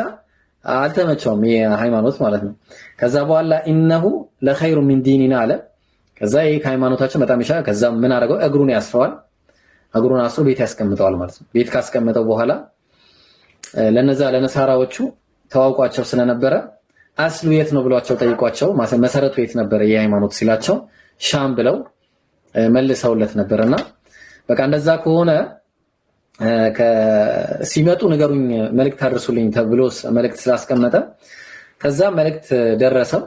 አልተመቸውም የሃይማኖት ማለት ነው። ከዛ በኋላ ኢነሁ ለኸይሩ ሚን ዲኒና አለ። ከዛ ይሄ ከሃይማኖታችን በጣም ይሻላል። ከዛ ምን አደረገው? እግሩን ያስረዋል። እግሩን አስሮ ቤት ያስቀምጠዋል ማለት ነው። ቤት ካስቀመጠው በኋላ ለነዛ ለነሳራዎቹ ተዋውቋቸው ስለነበረ አስሉ የት ነው ብሏቸው ጠይቋቸው መሰረቱ የት ነበር የሃይማኖት ሲላቸው ሻም ብለው መልሰውለት ነበርና በቃ እንደዛ ከሆነ ሲመጡ ንገሩኝ መልእክት አድርሱልኝ ተብሎ መልእክት ስላስቀመጠ ከዛ መልእክት ደረሰው።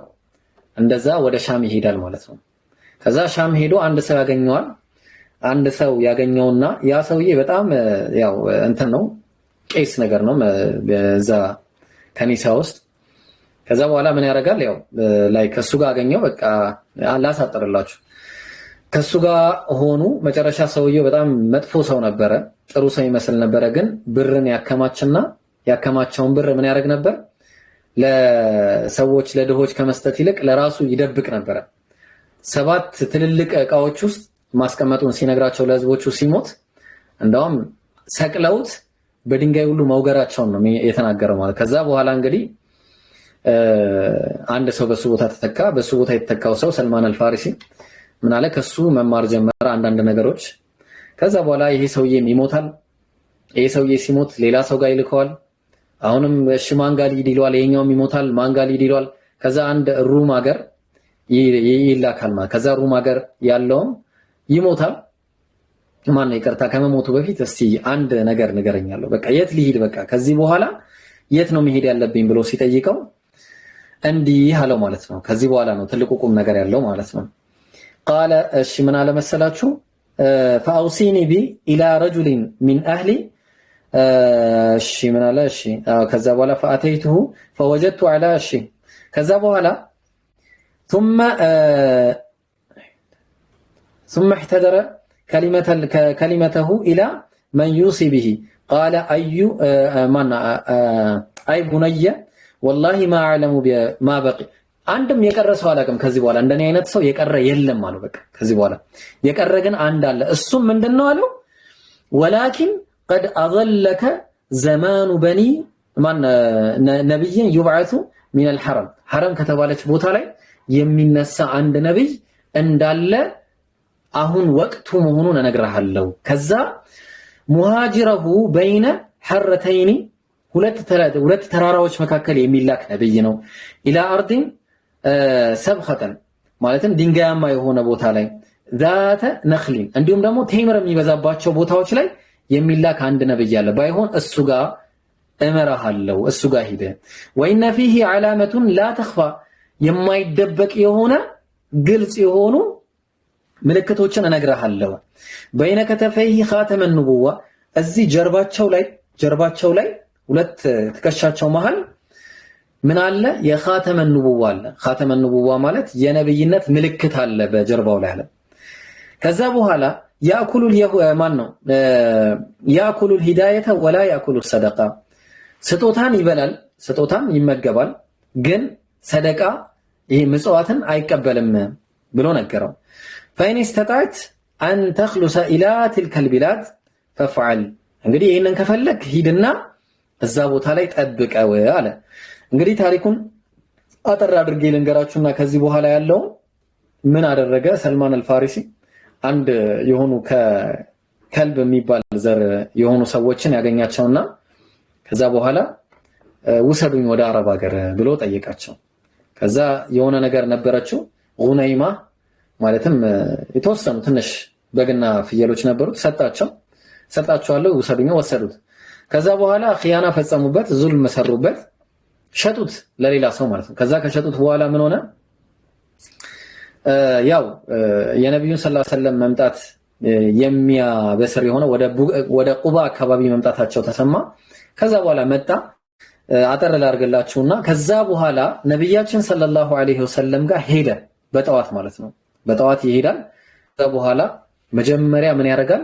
እንደዛ ወደ ሻም ይሄዳል ማለት ነው። ከዛ ሻም ሄዶ አንድ ሰው ያገኘዋል። አንድ ሰው ያገኘውና ያ ሰውዬ በጣም ያው እንትን ነው ቄስ ነገር ነው በዛ ከኒሳ ውስጥ። ከዛ በኋላ ምን ያደርጋል? ያው ላይ ከሱ ጋር አገኘው። በቃ ላሳጥርላችሁ ከሱ ጋር ሆኑ። መጨረሻ ሰውየው በጣም መጥፎ ሰው ነበረ፣ ጥሩ ሰው ይመስል ነበረ። ግን ብርን ያከማችና ያከማቸውን ብር ምን ያደርግ ነበር? ለሰዎች ለድሆች ከመስጠት ይልቅ ለራሱ ይደብቅ ነበረ። 7 ትልልቅ እቃዎች ውስጥ ማስቀመጡን ሲነግራቸው ለህዝቦቹ ሲሞት እንደውም ሰቅለውት በድንጋይ ሁሉ መውገራቸውን ነው የተናገረው ማለት። ከዛ በኋላ እንግዲህ አንድ ሰው በሱ ቦታ ተተካ። በሱ ቦታ የተተካው ሰው ሰልማን አልፋሪሲ ምን አለ? ከሱ መማር ጀመረ አንዳንድ ነገሮች። ከዛ በኋላ ይሄ ሰውዬም ይሞታል። ይሄ ሰውዬ ሲሞት ሌላ ሰው ጋር ይልከዋል። አሁንም እሺ ማን ጋር ሊሄድ ይለዋል። ይሄኛውም ይሞታል። ማን ጋር ሊሄድ ይለዋል። ከዛ አንድ ሩም ሀገር ይላካል ማለት። ከዛ ሩም ሀገር ያለውም ይሞታል። ማን ይቅርታ ከመሞቱ በፊት እስቲ አንድ ነገር ንገረኛለሁ፣ በቃ የት ሊሄድ፣ በቃ ከዚህ በኋላ የት ነው መሄድ ያለብኝ ብሎ ሲጠይቀው እንዲህ አለው ማለት ነው። ከዚህ በኋላ ነው ትልቁ ቁም ነገር ያለው ማለት ነው። ቃለ እሺ ምን አለ መሰላችሁ? ፈአውሲኒ ቢ ኢላ ረጁሊን ሚን አህሊ እሺ ምን አለ? እሺ ከዛ በኋላ ፈአተይቱሁ ፈወጀድቱ ዐላ እሺ ከዛ በኋላ ثم احتدر كلمته إلى من يوصي به قال أي بني والله ما أعلم ما بقي عندهم يقرر سؤالكم كذي بولا عندنا ينات سو يقرر يلم مالو بك كذي بولا يقرر جن عند الله السم من دنوالو ولكن قد أظلك زمان بني من نبي يبعث من الحرم حرم كتبالك بوتالي يمين نسا عند نبي عند الله አሁን ወቅቱ መሆኑን እነግርሃለሁ። ከዛ ሙሃጅረሁ በይነ ሐረተይኒ ሁለት ተራራዎች መካከል የሚላክ ነብይ ነው። ኢላ አርዲን ሰብኸተን ማለትም ድንጋያማ የሆነ ቦታ ላይ ዛተ ነኽሊን እንዲሁም ደግሞ ቴምር የሚበዛባቸው ቦታዎች ላይ የሚላክ አንድ ነብይ አለ። ባይሆን እሱ ጋር እመራሃለሁ፣ እሱ ጋር ሂደ። ወኢነ ፊሂ ዓላመቱን ላ ተኽፋ የማይደበቅ የሆነ ግልጽ የሆኑ ምልክቶችን እነግርሃለሁ። በይነ ከተፈይሂ ኻተመ ንቡዋ እዚህ ጀርባቸው ላይ ሁለት ትከሻቸው መሃል ምን አለ? የኻተመ ንቡዋ አለ። ኻተመ ንቡዋ ማለት የነብይነት ምልክት አለ በጀርባው ላይ አለ። ከዛ በኋላ ያኩሉ ሂዳየተ ወላ ያኩሉ ሰደቃ ስጦታን ይበላል፣ ስጦታን ይመገባል፣ ግን ሰደቃ ይሄ ምጽዋትን አይቀበልም ብሎ ነገረው። فإن استطعت أن تخلص إلى تلك البلاد فافعل እንግዲህ ይሄንን ከፈለክ ሂድና እዛ ቦታ ላይ ጠብቀው አለ። እንግዲህ ታሪኩን አጠር አድርጌ ልንገራችሁና ከዚህ በኋላ ያለው ምን አደረገ ሰልማን አልፋሪሲ አንድ የሆኑ ከከልብ የሚባል ዘር የሆኑ ሰዎችን ያገኛቸውና ከዛ በኋላ ውሰዱኝ ወደ አረብ ሀገር ብሎ ጠየቃቸው። ከዛ የሆነ ነገር ነበረችው ጉነይማ ማለትም የተወሰኑ ትንሽ በግና ፍየሎች ነበሩት። ሰጣቸዋለሁ ውሰዱኝ፣ ወሰዱት። ከዛ በኋላ ኺያና ፈጸሙበት፣ ዙልም ሰሩበት፣ ሸጡት ለሌላ ሰው ማለት ነው። ከዛ ከሸጡት በኋላ ምን ሆነ? ያው የነብዩን ሰለላሁ ዐለይሂ ወሰለም መምጣት የሚያበስር የሆነ ወደ ቁባ አካባቢ መምጣታቸው ተሰማ። ከዛ በኋላ መጣ። አጠር ላድርግላችሁና ከዛ በኋላ ነብያችን ሰለላሁ ዐለይሂ ወሰለም ጋር ሄደ፣ በጠዋት ማለት ነው። በጠዋት ይሄዳል። ከዛ በኋላ መጀመሪያ ምን ያደርጋል?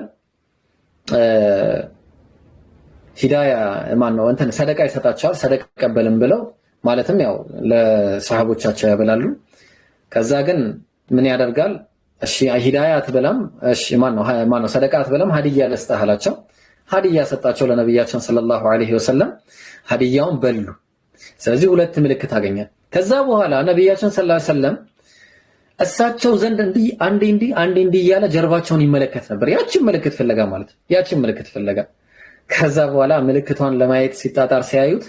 ሂዳያ ማነው እንትን ሰደቃ ይሰጣቸዋል። ሰደቃ ይቀበልም ብለው ማለትም ያው ለሰሃቦቻቸው ያበላሉ። ከዛ ግን ምን ያደርጋል? እሺ ሂዳያ አትበላም፣ እሺ ማነው ሰደቃ አትበላም፣ ሀዲያ ልስጥህ አላቸው። ሀዲያ ሰጣቸው ለነብያችን ሰለላሁ ዐለይሂ ወሰለም። ሀዲያውን በሉ። ስለዚህ ሁለት ምልክት አገኘ። ከዛ በኋላ ነብያችን ሰለላሁ ዐለይሂ ወሰለም እሳቸው ዘንድ አንዴ እንዲህ እያለ ጀርባቸውን ይመለከት ነበር። ያችን ምልክት ፍለጋ ማለት ነው። ያችን ምልክት ፍለጋ ከዛ በኋላ ምልክቷን ለማየት ሲጣጣር ሲያዩት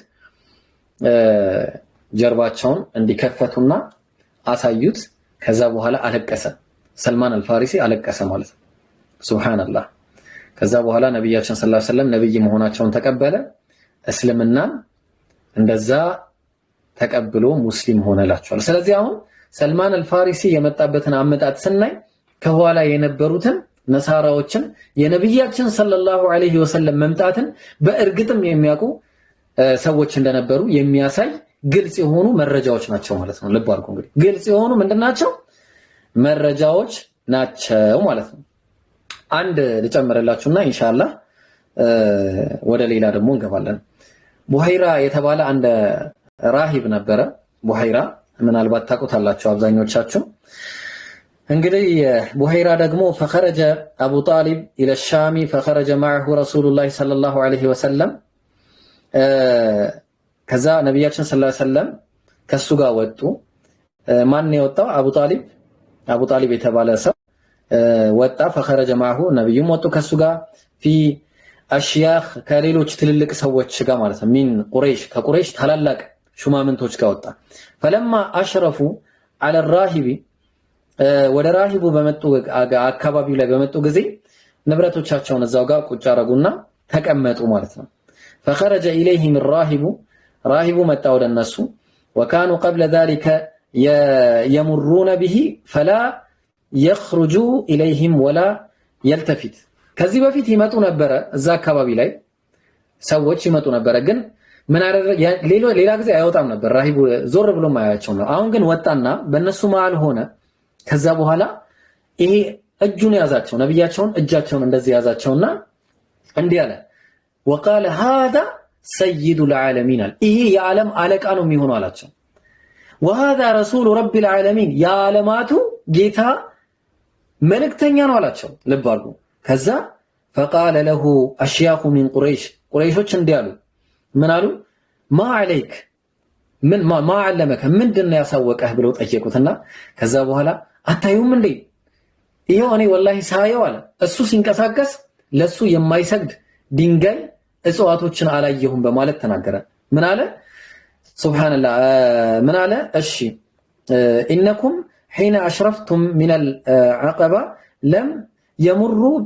ጀርባቸውን እንዲከፈቱና አሳዩት። ከዛ በኋላ አለቀሰ። ሰልማን አልፋሪሲ አለቀሰ ማለት ነው። ሱብሃንአላህ። ከዛ በኋላ ነብያችን ሰለላሁ ዐለይሂ ወሰለም ነብይ መሆናቸውን ተቀበለ። እስልምናን እንደዛ ተቀብሎ ሙስሊም ሆነላቸዋል። ስለዚህ አሁን ሰልማን አልፋሪሲ የመጣበትን አመጣጥ ስናይ ከኋላ የነበሩትን ነሳራዎችን የነብያችን ሰለላሁ ዐለይሂ ወሰለም መምጣትን በእርግጥም የሚያውቁ ሰዎች እንደነበሩ የሚያሳይ ግልጽ የሆኑ መረጃዎች ናቸው ማለት ነው። ልብ አድርጉ እንግዲህ ግልጽ የሆኑ ምንድናቸው መረጃዎች ናቸው ማለት ነው። አንድ ልጨምርላችሁና ኢንሻአላህ ወደ ሌላ ደግሞ እንገባለን። ቡሃይራ የተባለ አንድ ራሂብ ነበረ። ቡሃይራ ምናልባት ታውቁታላችሁ አብዛኞቻችሁ። እንግዲህ ቡሃይራ ደግሞ فخرج ابو طالب الى الشام فخرج معه رسول الله صلى الله عليه وسلم ከዛ ነብያችን ሰለላሁ ዐለይሂ ወሰለም ከሱ ጋር ወጡ። ማን ነው የወጣው? አቡ ጣሊብ የተባለ ሰው ወጣ። فخرج معه ነብዩም ወጡ ከሱ ጋር في اشياخ ከሌሎች ትልልቅ ሰዎች ጋር ማለት ነው። ሚን ቁረይሽ ከቁረይሽ ታላላቅ ሹማምንቶች ጋር ወጣ። فلما اشرفوا على الراهب ወደ ራሂቡ በመጡ አካባቢው ላይ በመጡ ጊዜ ንብረቶቻቸውን እዛው ጋር ቁጭ አረጉና ተቀመጡ ማለት ነው። فخرج اليهم الراهب راهب መጣ ወደ እነሱ وكانوا قبل ذلك يمرون به فلا يخرجوا اليهم ولا يلتفت ከዚህ በፊት ይመጡ ነበረ እዛ አካባቢ ላይ ሰዎች ይመጡ ነበረ ግን ምን አደረገ ሌላ ጊዜ አይወጣም ነበር ራሂቡ ዞር ብሎ ማያቸው ነው። አሁን ግን ወጣና በእነሱ መሃል ሆነ። ከዛ በኋላ ይሄ እጁን ያዛቸው ነብያቸውን እጃቸውን እንደዚህ ያዛቸውና እንዲህ አለ وقال هذا سيد العالمين ይሄ የዓለም አለቃ ነው የሚሆነው አላቸው። وهذا رسول رب العالمين የዓለማቱ ጌታ መልእክተኛ ነው አላቸው። ልብ አድርጉ። ከዛ فقال له اشياخ من قريش እንዲህ አሉ። ምን አሉ? ما عليك ምን ما علمك ምንድነው ያሳወቀህ ብለው ጠየቁትና ከዛ በኋላ አታዩም እንዴ ይሄው እኔ ወላሂ ሳየው አለ እሱ ሲንቀሳቀስ ለሱ የማይሰግድ ድንጋይ እጽዋቶችን አላየሁም በማለት ተናገረ። ምን አለ? ሱብሃንአላህ ምን አለ? እሺ انكم حين اشرفتم من العقبه لم يمروا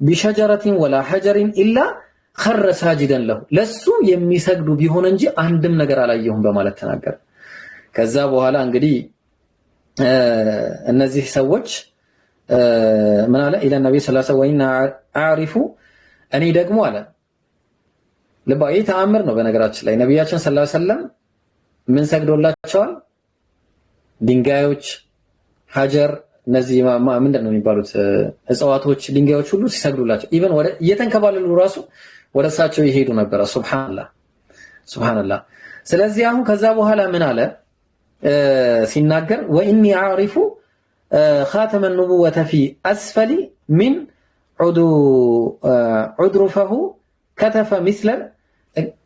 بشجره ولا حجر الا خر ساجدا له ለሱ የሚሰግዱ ቢሆን እንጂ አንድም ነገር አላየሁም በማለት ተናገረ። ከዛ በኋላ እንግዲህ እነዚህ ሰዎች ምን አለ? ኢላ ነብይ ሰለላሁ ዐለይሂ ወሰለም አዕሪፉ እኔ ደግሞ አለ ለባይ ተአምር ነው። በነገራችን ላይ ነብያችን ሰለላሁ ዐለይሂ ወሰለም ምን ሰግዶላቸዋል? ድንጋዮች፣ ሀጀር እነዚህ ምንድነው የሚባሉት እጽዋቶች፣ ድንጋዮች ሁሉ ሲሰግዱላቸው ኢቭን ወደ እየተንከባለሉ ራሱ ወደ እሳቸው ይሄዱ ነበር። ሱብሃንአላህ። ስለዚህ አሁን ከዛ በኋላ ምን አለ ሲናገር ወኢኒ አዕሪፉ خاتم النبوة في أسفل من عذرفه كتف مثل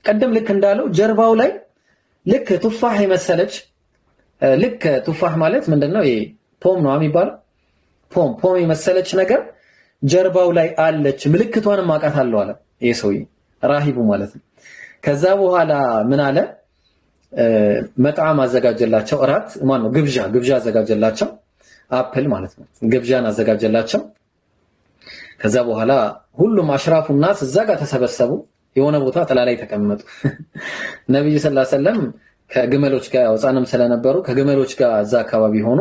ቀደም ልክ እንዳለው ጀርባው ላይ ልክ ቱፋህ የመሰለች ልክ ቱፋህ ማለት ምንድነው? ይሄ ፖም ነው የሚባለው። ፖም የመሰለች ነገር ጀርባው ላይ አለች። ምልክቷንም አውቃታለሁ አለ ይሄ ሰውዬ ራሂቡ ማለት ነው። ከዛ በኋላ ምን አለ? መጣም አዘጋጀላቸው። እራት ማን ነው ግብዣ አዘጋጀላቸው። አፕል ማለት ነው። ግብዣን አዘጋጀላቸው። ከዛ በኋላ ሁሉም አሽራፉ الناس እዛ ጋር ተሰበሰቡ። የሆነ ቦታ ጥላ ላይ ተቀመጡ። ነብዩ ሰለላሁ ዐለይሂ ወሰለም ከግመሎች ጋር ወጻንም ስለነበሩ ከግመሎች ጋር እዛ አካባቢ ሆኑ።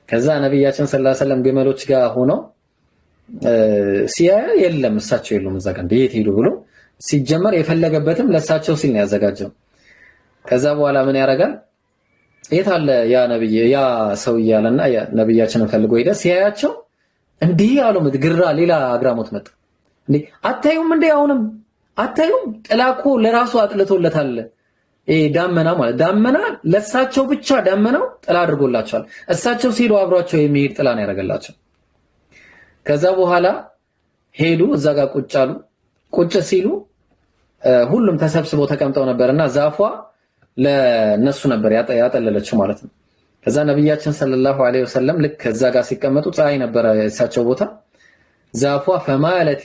ከዛ ነብያችን ሰለላሁ ዐለይሂ ወሰለም ግመሎች ጋር ሆነው ሲያየ የለም እሳቸው የሉም እዛ ጋር እንዴት ሄዱ ብሎ ሲጀመር የፈለገበትም ለሳቸው ሲል ነው ያዘጋጀው። ከዛ በኋላ ምን ያረጋል? የት አለ ያ ነብይ ያ ሰው ያለና ያ ነብያችንን ፈልጎ ሄደ። ሲያያቸው እንዲህ ያለው ምድግራ ሌላ አግራሞት መጣ። እንዴ አታዩም እንዴ? አሁንም አታዩም? ጥላኮ ለራሱ አጥልቶለታል። ዳመና ማለት ዳመና ለሳቸው ብቻ ዳመናው ጥላ አድርጎላቸዋል። እሳቸው ሲሉ አብሯቸው የሚሄድ ጥላ ነው ያደረገላቸው። ከዛ በኋላ ሄዱ እዛ ጋር ቁጭ አሉ። ቁጭ ሲሉ ሁሉም ተሰብስበው ተቀምጠው ነበርና ዛፏ ለነሱ ነበር ያጠለለችው ማለት ነው። ከዛ ነብያችን ሰለላሁ ዐለይሂ ወሰለም ልክ እዛ ጋር ሲቀመጡ ፀሐይ ነበር የሳቸው ቦታ። ዛፏ ፈማለት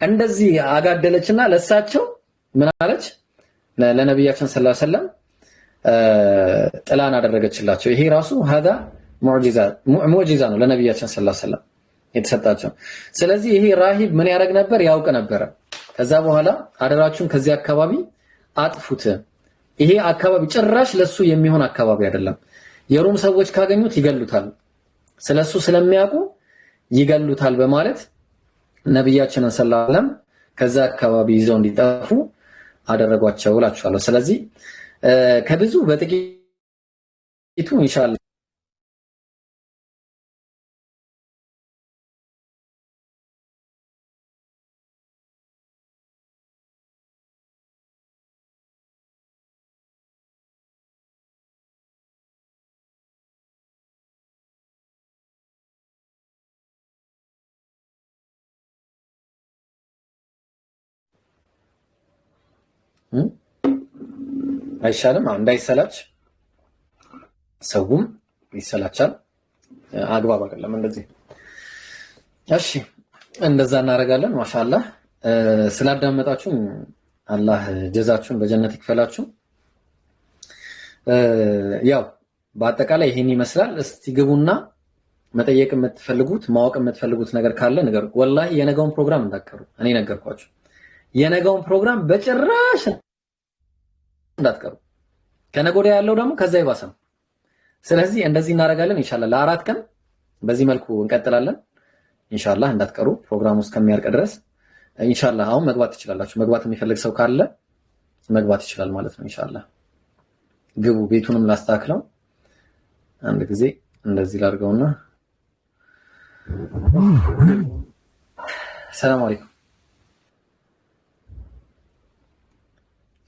እንደዚህ አጋደለችና ለሳቸው ምን አለች? ለነብያችን ሰለላሁ ዐለይሂ ወሰለም ጥላን አደረገችላቸው። ይሄ ራሱ هذا ሙዕጂዛ ነው ለነብያችን ሰለላሁ ዐለይሂ ወሰለም የተሰጣቸው። ስለዚህ ይሄ ራሂብ ምን ያደርግ ነበር? ያውቅ ነበር። ከዛ በኋላ አደራችሁን ከዚህ አካባቢ አጥፉት። ይሄ አካባቢ ጭራሽ ለሱ የሚሆን አካባቢ አይደለም። የሮም ሰዎች ካገኙት ይገሉታል ስለሱ ስለሚያውቁ ይገሉታል በማለት ነብያችንን ሰለላሁ ዐለይሂ ወሰለም ከዛ አካባቢ ይዘው እንዲጠፉ አደረጓቸው እላችኋለሁ። ስለዚህ ከብዙ በጥቂቱ ኢንሻአላህ አይሻልም? እንዳይሰላች ሰውም ይሰላቻል። አግባብ አይደለም እንደዚህ። እሺ እንደዛ እናደርጋለን። ማሻአላህ ስላዳመጣችሁ አላህ ጀዛችሁን በጀነት ይክፈላችሁ። ያው በአጠቃላይ ይሄን ይመስላል። እስቲ ግቡና መጠየቅ የምትፈልጉት ማወቅ የምትፈልጉት ነገር ካለ ነገር ወላሂ የነገውን ፕሮግራም እንዳትቀሩ። እኔ ነገርኳችሁ የነገውን ፕሮግራም በጭራሽ እንዳትቀሩ። ከነገ ወዲያ ያለው ደግሞ ከዛ ይባሰ ነው። ስለዚህ እንደዚህ እናደርጋለን ኢንሻአላህ ለ4 ቀን በዚህ መልኩ እንቀጥላለን ኢንሻአላህ። እንዳትቀሩ ፕሮግራሙ እስከሚያልቅ ድረስ ኢንሻአላህ። አሁን መግባት ትችላላችሁ። መግባት የሚፈልግ ሰው ካለ መግባት ይችላል ማለት ነው ኢንሻአላህ። ግቡ። ቤቱንም ላስተካክለው አንድ ጊዜ እንደዚህ ላድርገውና ሰላም አለይኩም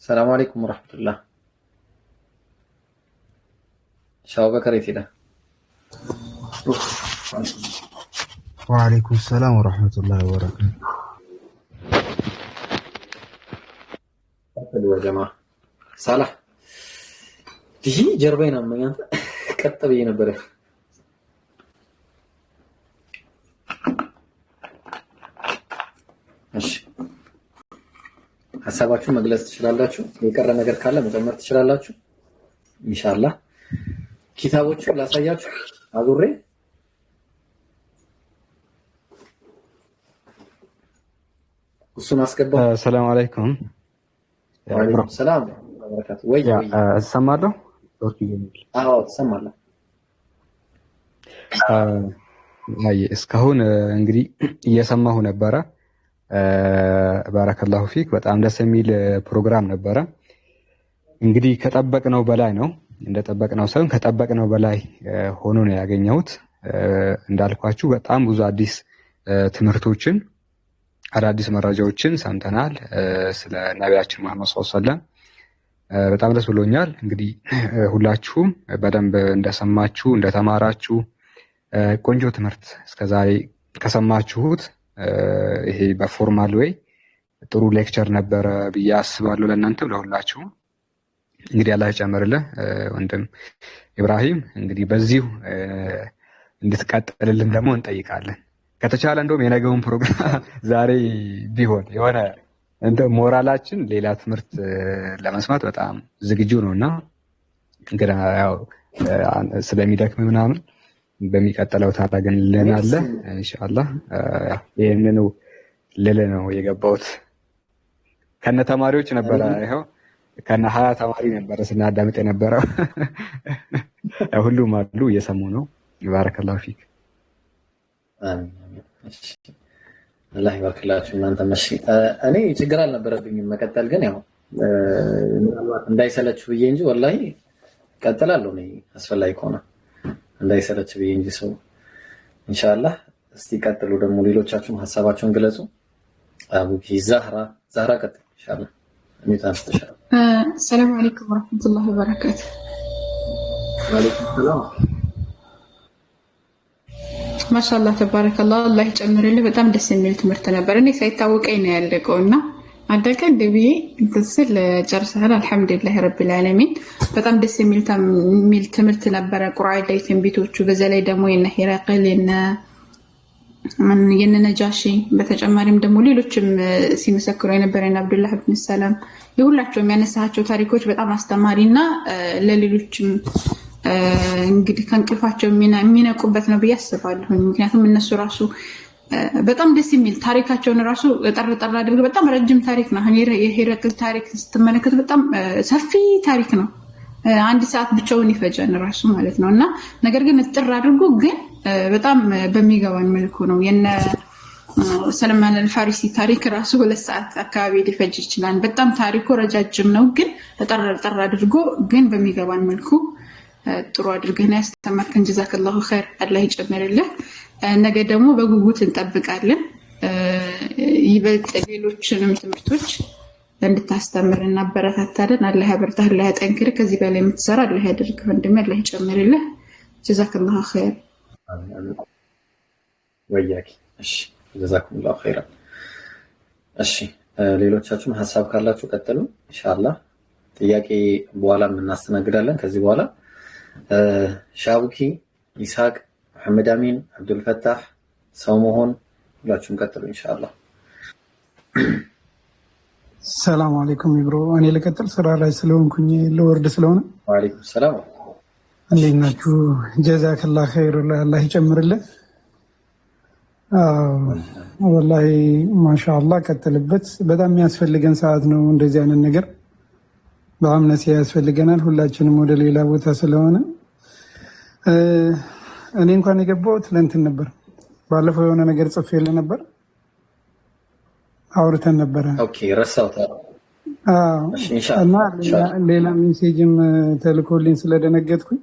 السلام عليكم ورحمة الله. شاو بكر يتيلا. وعليكم السلام ورحمة الله وبركاته. حلو يا جماعة. صالح. تجي جربينا من أنت كتبينا بريخ. ماشي. ሐሳባችሁ መግለጽ ትችላላችሁ። የቀረ ነገር ካለ መጨመር ትችላላችሁ ኢንሻአላህ። ኪታቦቹ ላሳያችሁ አዙሬ እሱን አስገባው። ሰላም አለይኩም። ወአለይኩም ሰላም ወበረካቱ። ወይ እሰማለሁ? አዎ ትሰማለህ? እስካሁን እንግዲህ እየሰማሁ ነበረ። ባረከላሁ ፊክ። በጣም ደስ የሚል ፕሮግራም ነበረ። እንግዲህ ከጠበቅነው በላይ ነው። እንደጠበቅነው ሳይሆን ከጠበቅነው በላይ ሆኖ ነው ያገኘሁት። እንዳልኳችሁ በጣም ብዙ አዲስ ትምህርቶችን፣ አዳዲስ መረጃዎችን ሰምተናል ስለ ነቢያችን መሐመድ ሰለላሁ ዐለይሂ ወሰለም። በጣም ደስ ብሎኛል። እንግዲህ ሁላችሁም በደንብ እንደሰማችሁ እንደተማራችሁ ቆንጆ ትምህርት እስከዛሬ ከሰማችሁት ይሄ በፎርማል ወይ ጥሩ ሌክቸር ነበረ ብዬ አስባለሁ። ለእናንተም ለሁላችሁ እንግዲህ አላህ ይጨምርልህ ወንድም ኢብራሂም። እንግዲህ በዚሁ እንድትቀጥልልን ደግሞ እንጠይቃለን። ከተቻለ እንደውም የነገውን ፕሮግራም ዛሬ ቢሆን የሆነ እንደ ሞራላችን ሌላ ትምህርት ለመስማት በጣም ዝግጁ ነውና እንግዲህ ያው ስለሚደክም ምናምን በሚቀጥለው ታደርግልናለ ኢንሻአላህ። ይሄንን ልል ነው የገባሁት። ከነ ተማሪዎች ነበረ ይሄው ከነ 20 ተማሪ ነበረ ስናዳምጥ የነበረው። ሁሉም አሉ እየሰሙ ነው። ባረከላሁ ፊክ። አላህ ይባርክላችሁ እናንተ። መሺ እኔ ችግር አልነበረብኝም መቀጠል፣ ግን ያው እንዳይሰለችሁ ብዬ እንጂ ወላሂ ቀጥላለሁ እኔ አስፈላጊ ከሆነ እንዳይሰለች ብዬ እንጂ ሰው ኢንሻአላህ። እስቲ ቀጥሉ ደግሞ ሌሎቻችሁም ሐሳባችሁን ግለጹ። አቡኪ ዛህራ ቀጥል ኢንሻአላህ። እኔታን ተሻለ። ሰላም አለይኩም ወራህመቱላሂ ወበረካቱ። ወአለይኩም ሰላም። ማሻአላህ ተባረከላህ። አላህ ይጨምርልህ። በጣም ደስ የሚል ትምህርት ነበር። እኔ ሳይታወቀኝ ነው ያለቀውና አደቀ እንደብዬ እንትን ጨርሰሃል። አልሐምዱሊላህ ረቢል ዓለሚን። በጣም ደስ የሚል ትምህርት ነበረ። ቁርአን ላይ ትንቢቶቹ፣ በዛ ላይ ደግሞ የነ ሂራቅል የነ ነጃሺ፣ በተጨማሪም ደግሞ ሌሎችም ሲመሰክሩ የነበረን አብዱላህ ኢብኑ ሰላም፣ የሁላቸውም ያነሳቸው ታሪኮች በጣም አስተማሪና ለሌሎችም እንግዲህ ከእንቅልፋቸው የሚነቁበት ነው ብዬ አስባለሁ። ምክንያቱም እነሱ ራሱ በጣም ደስ የሚል ታሪካቸውን ራሱ ጠር አድርገው በጣም ረጅም ታሪክ ነው። የሂራቅል ታሪክ ስትመለከቱ በጣም ሰፊ ታሪክ ነው አንድ ሰዓት ብቻውን ይፈጃል ራሱ ማለት ነው። እና ነገር ግን እጥር አድርጎ ግን በጣም በሚገባን መልኩ ነው የነ ሰለማን አልፋሪሲ ታሪክ ራሱ 2 ሰዓት አካባቢ ሊፈጅ ይችላል። በጣም ታሪኩ ረጃጅም ነው፣ ግን ጠር አድርጎ ግን በሚገባን መልኩ ጥሩ አድርገን ያስተማርከን። ጀዛከላሁ ኸይር፣ አላህ ይጨምርልህ። ነገ ደግሞ በጉጉት እንጠብቃለን ይበልጥ ሌሎችንም ትምህርቶች እንድታስተምር እናበረታታለን። አላህ ያበርታህ፣ አላህ ያጠንክርህ። ከዚህ በላይ የምትሰራ አላህ ያድርግህ ወንድሜ፣ አላህ ይጨምርልህ። ጀዛከላሁ ኸይር። ወያኪ እሺ፣ ጀዛኩሙላሁ ኸይራን። እሺ ሌሎቻችሁም ሐሳብ ካላችሁ ቀጥሉ ኢንሻአላህ። ጥያቄ በኋላ እናስተናግዳለን። ከዚህ በኋላ ሻቡኪ፣ ኢስሐቅ፣ መሐመድ አሚን፣ አብዱል ፈታህ፣ ሰው መሆን ሁላችሁም ቀጥሉ ኢንሻአላህ። ሰላም አለይኩም ኢብሮ፣ እኔ ልቀጥል ስራ ላይ ስለሆንኩኝ ለወርድ ስለሆነ። ወአለይኩም ሰላም። እንዴት ናችሁ? ጀዛከላሁ ኸይር፣ አላህ ይጨምርልህ። ወላሂ ማሻአላህ ቀጥልበት። በጣም የሚያስፈልገን ሰዓት ነው እንደዚህ አይነት ነገር። በጣም ነሲያ ያስፈልገናል ሁላችንም ወደ ሌላ ቦታ ስለሆነ። እኔ እንኳን የገባሁት ለእንትን ነበር፣ ባለፈው የሆነ ነገር ጽፌልህ ነበር፣ አውርተን ነበረ። ኦኬ ረሳሁት። እና ሌላ ሜሴጅም ተልኮልኝ ስለደነገጥኩኝ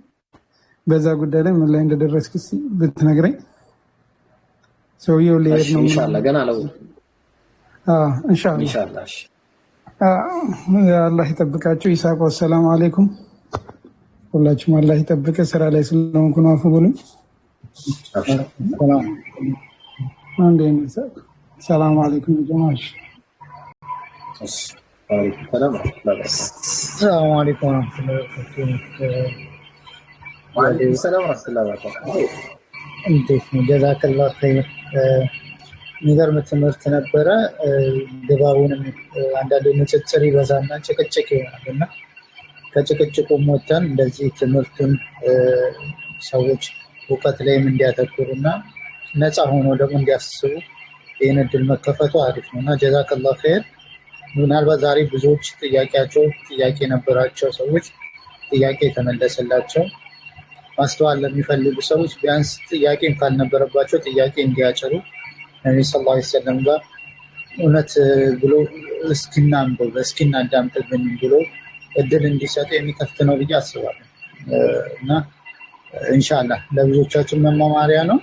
በዛ ጉዳይ ላይ ምን ላይ እንደደረስክ ብትነግረኝ። ሰውየው ሊሄድ ነው ኢንሻአላህ። ገና አለው ኢንሻአላህ። አላህ ይጠብቃችሁ። ኢሳቅ ወሰላሙ አለይኩም። ሁላችሁም አላህ ይጠብቀ። ስራ ላይ ስለሆንኩ ነው፣ አፉ ብሉኝ። ሰላም አለይኩም ጀማዓሽ። ሰላም አለይኩም ወራህመቱላሂ ወበረካቱህ። እንዴት ነው? ጀዛከላሁ ኸይር። የሚገርም ትምህርት ነበረ። ድባቡንም አንዳንድ ንጽጽር ይበዛና ጭቅጭቅ ይሆናል እና ከጭቅጭቁ ሞተን እንደዚህ ትምህርቱን ሰዎች እውቀት ላይም እንዲያተኩሩና ነፃ ሆኖ ደግሞ እንዲያስቡ ይህን እድል መከፈቱ አሪፍ ነው እና ጀዛከላሁ ኸይር። ምናልባት ዛሬ ብዙዎች ጥያቄ የነበራቸው ሰዎች ጥያቄ የተመለሰላቸው፣ ማስተዋል ለሚፈልጉ ሰዎች ቢያንስ ጥያቄም ካልነበረባቸው ጥያቄ እንዲያጭሩ ነቢ ሰለላሁ ዐለይሂ ወሰለም ጋር እውነት ብሎ እስኪናዳምጥብን ብሎ እድል እንዲሰጡ የሚከፍት ነው ብዬ አስባለሁ እና ኢንሻአላህ ለብዙዎቻችን መማማሪያ ነው።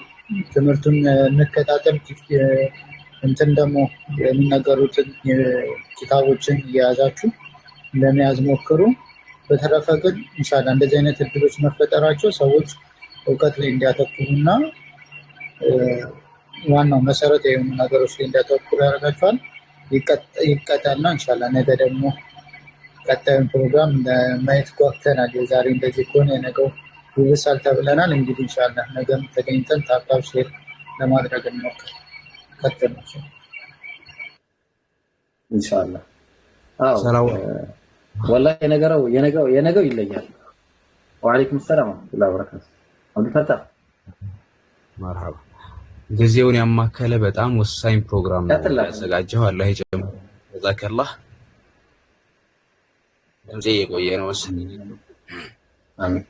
ትምህርቱን እንከታተል። እንትን ደግሞ የሚነገሩትን ኪታቦችን እየያዛችሁ ለመያዝ ሞክሩ። በተረፈ ግን ኢንሻአላህ እንደዚህ አይነት እድሎች መፈጠራቸው ሰዎች እውቀት ላይ እንዲያተኩሩና ዋናው መሰረት የሆኑ ነገሮች ላይ እንዲያተኩሩ ያደርጋቸዋል። ይቀጠልና ኢንሻአላህ ነገ ደግሞ ቀጣዩን ፕሮግራም ለማየት ጓጉተናል። የዛሬ እንደዚህ ከሆነ የነገው ይብሳል ተብለናል። እንግዲህ ኢንሻአላህ ነገም ተገኝተን ታብታብ ሼር ለማድረግ እንሞክር። ቀጥል ነው ኢንሻአላህ። ወላሂ የነገው ይለያል። ወአለይኩም ሰላም ወራህመቱላሂ ወበረካቱ። አብዱል ፈታህ መርሐባ። ጊዜውን ያማከለ በጣም ወሳኝ ፕሮግራም ነው ያዘጋጀው። አላህ ይጨምር። ጀዛከላህ። ድምጼ የቆየ ነው መሰለኝ። አሜን።